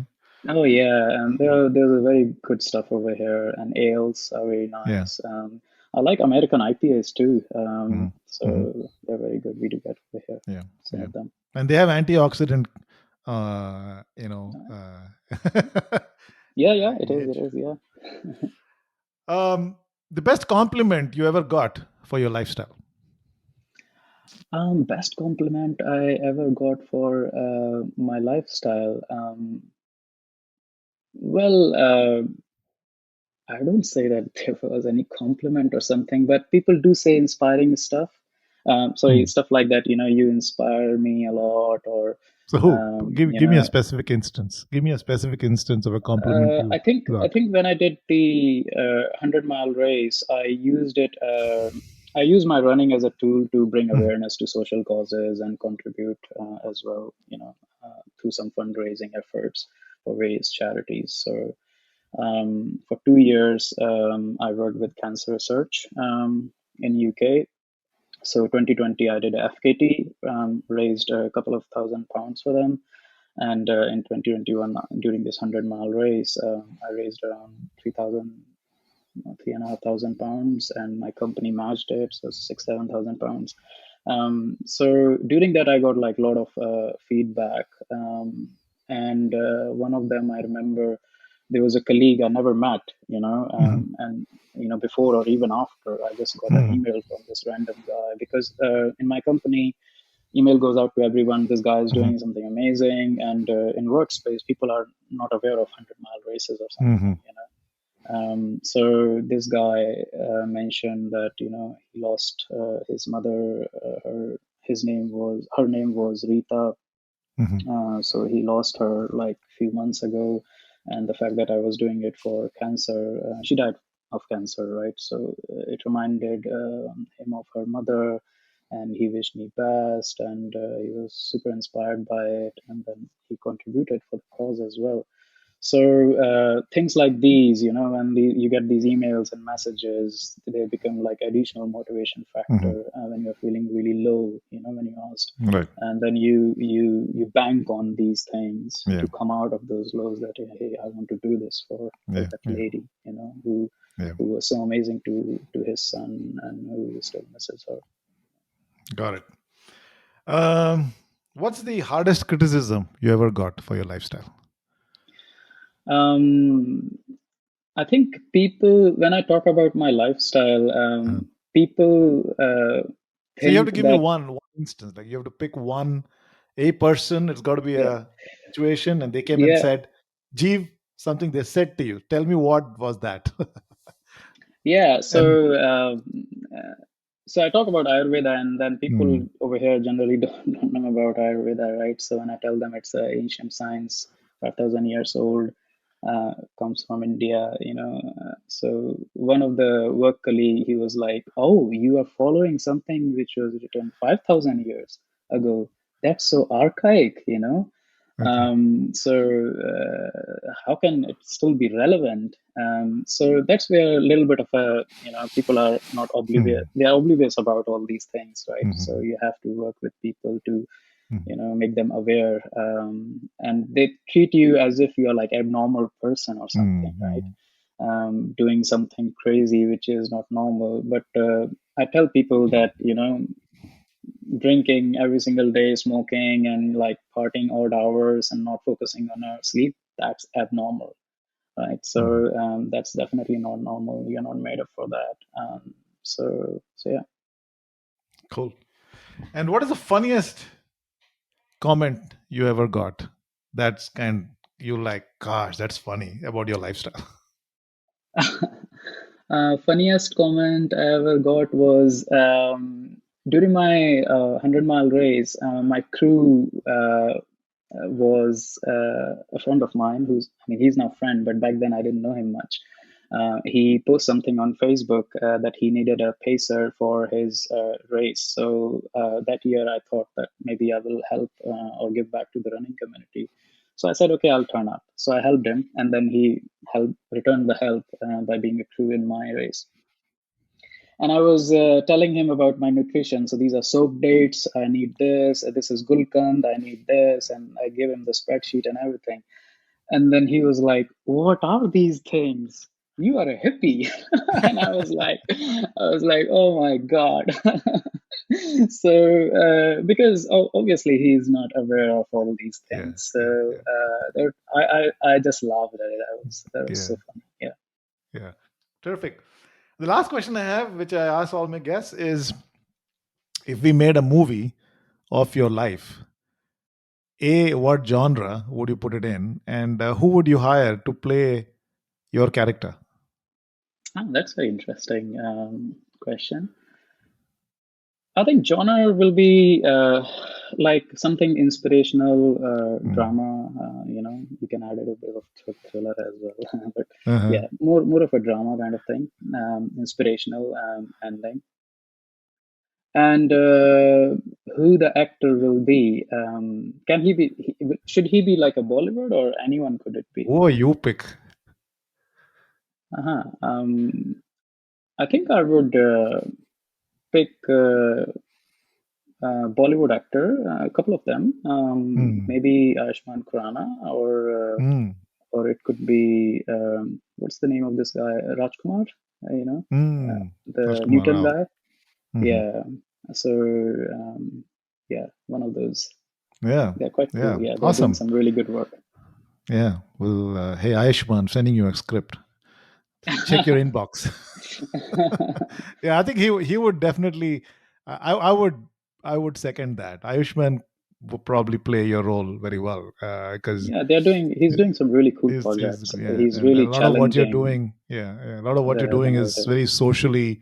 S2: Oh yeah, and there's a very good stuff over here, and ales are very
S1: Yeah.
S2: nice. I like American IPAs too.
S1: Hmm. Hmm.
S2: So they're very good. We do get over here
S1: Yeah,
S2: some
S1: yeah.
S2: of them.
S1: And they have antioxidant, uh, you know, uh,
S2: Yeah, yeah, it is. It
S1: edge.
S2: is. Yeah.
S1: Um, the best compliment you ever got for your lifestyle?
S2: Best compliment I ever got for my lifestyle. Well, I don't say that there was any compliment or something, but people do say inspiring stuff. Sorry,
S1: Hmm.
S2: stuff like that. You inspire me a lot, or
S1: So, who?
S2: um,
S1: Give
S2: you
S1: give me a
S2: know,
S1: specific instance. Give me a specific instance of a compliment
S2: I
S1: you
S2: think I
S1: got.
S2: think when I did the 100-mile race, I used it. I use my running as a tool to bring
S1: Hmm.
S2: awareness to social causes and contribute as well. Through some fundraising efforts for various charities. So for 2 years, I worked with cancer research in UK. So 2020, I did a FKT, raised a couple of £1,000 for them. And in 2021, during this 100-mile race, I raised around 3,000, 3,500 pounds, and my company matched it, so 7,000 pounds. So during that, I got like a lot of feedback, and one of them I remember there was a colleague I never met,
S1: Hmm.
S2: and before or even after, I just got an
S1: Hmm.
S2: email from this random guy because in my company email goes out to everyone, this guy is
S1: Hmm.
S2: doing something amazing, and in workspace people are not aware of 100-mile races or
S1: Hmm.
S2: something. So this guy mentioned that he lost his mother. Her name was Rita.
S1: Hmm.
S2: So he lost her like a few months ago, and the fact that I was doing it for cancer. She died of cancer, right? So it reminded him of her mother, and he wished me best, and he was super inspired by it, and then he contributed for the cause as well. So things like these, when you get these emails and messages, they become like additional motivation
S1: Hmm.
S2: factor when you're feeling really low, when you're asked.
S1: Right.
S2: And then you bank on these things
S1: Yeah.
S2: to come out of those lows that, hey, I want to do this for
S1: Yeah.
S2: that
S1: Yeah.
S2: lady, who
S1: Yeah.
S2: was so amazing to his son and who still misses her.
S1: Got it. Um, what's the hardest criticism you ever got for your lifestyle?
S2: Um, I think people, when I talk about my lifestyle,
S1: Uh,
S2: people
S1: so you have to
S2: think
S1: give me
S2: that,
S1: one instance. Like you have to pick a person. It's got to be
S2: yeah,
S1: a situation, and they came and
S2: yeah,
S1: said, "Jeev, something they said to you. Tell me what was that?"
S2: yeah.
S1: And
S2: Uh, so I talk about Ayurveda, and then people
S1: mm,
S2: over here generally don't know about Ayurveda, right? So when I tell them it's an ancient science, 5,000 years old, comes from India, so one of the work colleague, he was like, "Oh, you are following something which was written 5,000 years ago. That's so archaic."
S1: okay.
S2: How can it still be relevant? So that's where a little bit of people are not oblivious.
S1: Mm,
S2: They are oblivious about all these things, right? So
S1: mm,
S2: you have to work with people to,
S1: mm,
S2: make them aware. And they treat you as if you are like abnormal person or something, right?
S1: mm,
S2: Doing something crazy, which is not normal. But I tell people that, drinking every single day, smoking and like partying odd hours and not focusing on our sleep, that's abnormal, right?
S1: mm.
S2: So that's definitely not normal. You're not made up for that. So yeah.
S1: Cool. And what is the funniest comment you ever got? That's kind you like, gosh, that's funny about your lifestyle.
S2: Funniest comment I ever got was during my 100-mile race. My crew was a friend of mine I mean, he's now friend, but back then I didn't know him much. He posted something on Facebook that he needed a pacer for his race. So that year I thought that maybe I will help or give back to the running community. So I said, okay, I'll turn up. So I helped him, and then he helped return the help by being a crew in my race. And I was telling him about my nutrition. So these are soak dates. I need this. This is gulkand. I need this. And I gave him the spreadsheet and everything. And then he was like, "What are these things? You are a hippie." And I was like, "Oh my God." So, because obviously he's not aware of all these
S1: Yeah,
S2: things.
S1: yeah,
S2: So,
S1: yeah,
S2: I just laughed at it. That was
S1: yeah,
S2: so funny. Yeah.
S1: yeah. Terrific. The last question I have, which I ask all my guests, is if we made a movie of your life, what genre would you put it in, and who would you hire to play your character?
S2: That's very interesting question. I think genre will be like something inspirational,
S1: Mm.
S2: drama. You can add a little bit of thriller as well, but
S1: Uh-huh.
S2: yeah, more of a drama kind of thing, inspirational ending. And who the actor will be? Can he be? Should he be like a Bollywood, or anyone could it be?
S1: Oh, you pick.
S2: Uh-huh. I think I would pick. Bollywood actor, a couple of them.
S1: Mm.
S2: Maybe Ayushmann Khurrana,
S1: Mm.
S2: or it could be what's the name of this guy? Rajkumar,
S1: Mm.
S2: the
S1: Rajkumar
S2: Newton
S1: Rao.
S2: guy.
S1: Hmm.
S2: Yeah. So yeah, one of those.
S1: Yeah,
S2: They're quite cool.
S1: yeah,
S2: Yeah, they're doing
S1: awesome.
S2: some really good work.
S1: Yeah, well, hey Ayushman, sending you a script. Check your inbox. Yeah, I think he would definitely. I would second that. Ayushman would probably play your role very well because
S2: Yeah, He's doing some really cool
S1: he's
S2: projects.
S1: yeah,
S2: He's
S1: and
S2: really
S1: a lot of what you're
S2: challenging
S1: doing, yeah, a lot of what you're
S2: the
S1: doing is
S2: narrative.
S1: very socially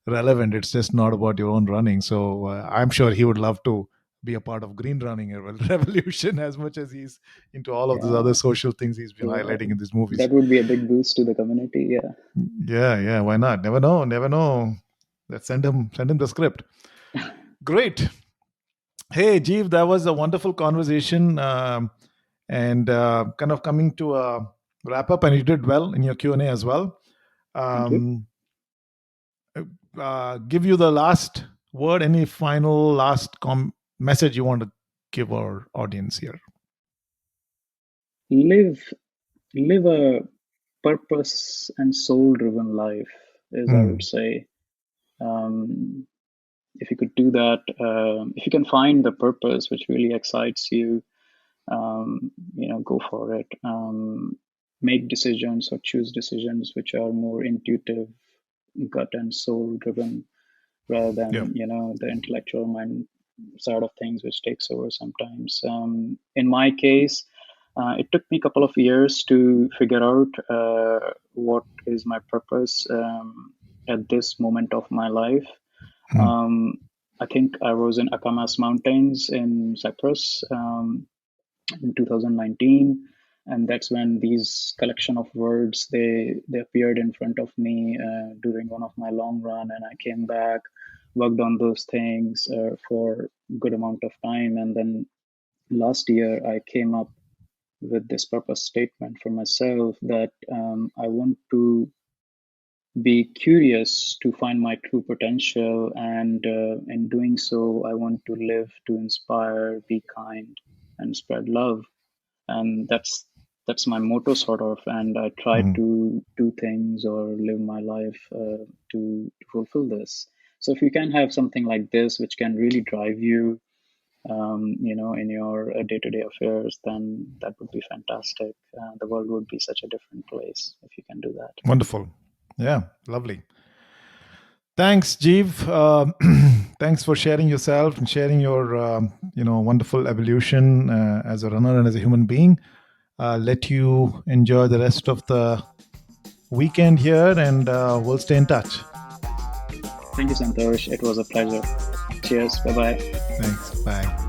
S1: relevant. It's just not about your own running. So I'm sure he would love to be a part of green running revolution as much as he's into all of these
S2: Yeah,
S1: other social things he's been
S2: yeah.
S1: highlighting in these movies.
S2: That would be a big boost to the community. Yeah.
S1: Yeah, why not? Never know, never know. Let's send him the script. Great. Hey, Jeev, that was a wonderful conversation, and kind of coming to a wrap up. And you did well in your Q&A as well.
S2: Thank you.
S1: Um, give you the last word. Any final last message you want to give our audience here?
S2: Live, live a purpose and soul-driven life, is I would
S1: Mm,
S2: say. Um, if you could do that, if you can find the purpose which really excites you, go for it. Make decisions or choose decisions which are more intuitive, gut and soul driven, rather
S1: yeah.
S2: than the intellectual mind side of things, which takes over sometimes. In my case, it took me a couple of years to figure out what is my purpose at this moment of my life.
S1: Mm,
S2: Um, I think I was in Akamas Mountains in Cyprus in 2019, and that's when these collection of words they appeared in front of me during one of my long run, and I came back, worked on those things for good amount of time, and then last year I came up with this purpose statement for myself that I want to be curious to find my true potential, and in doing so, I want to live to inspire, be kind, and spread love. And that's my motto, sort of. And I try
S1: mm.
S2: to do things or live my life to fulfill this. So if you can have something like this, which can really drive you, in your day-to-day affairs, then that would be fantastic. The world would be such a different place if you can do that.
S1: Wonderful. Yeah, lovely. Thanks, Jeev. Thanks for sharing yourself and sharing your wonderful evolution as a runner and as a human being. Let you enjoy the rest of the weekend here, and we'll stay in touch.
S2: Thank you, Santosh. It was a pleasure. Cheers. Bye bye.
S1: Thanks. Bye.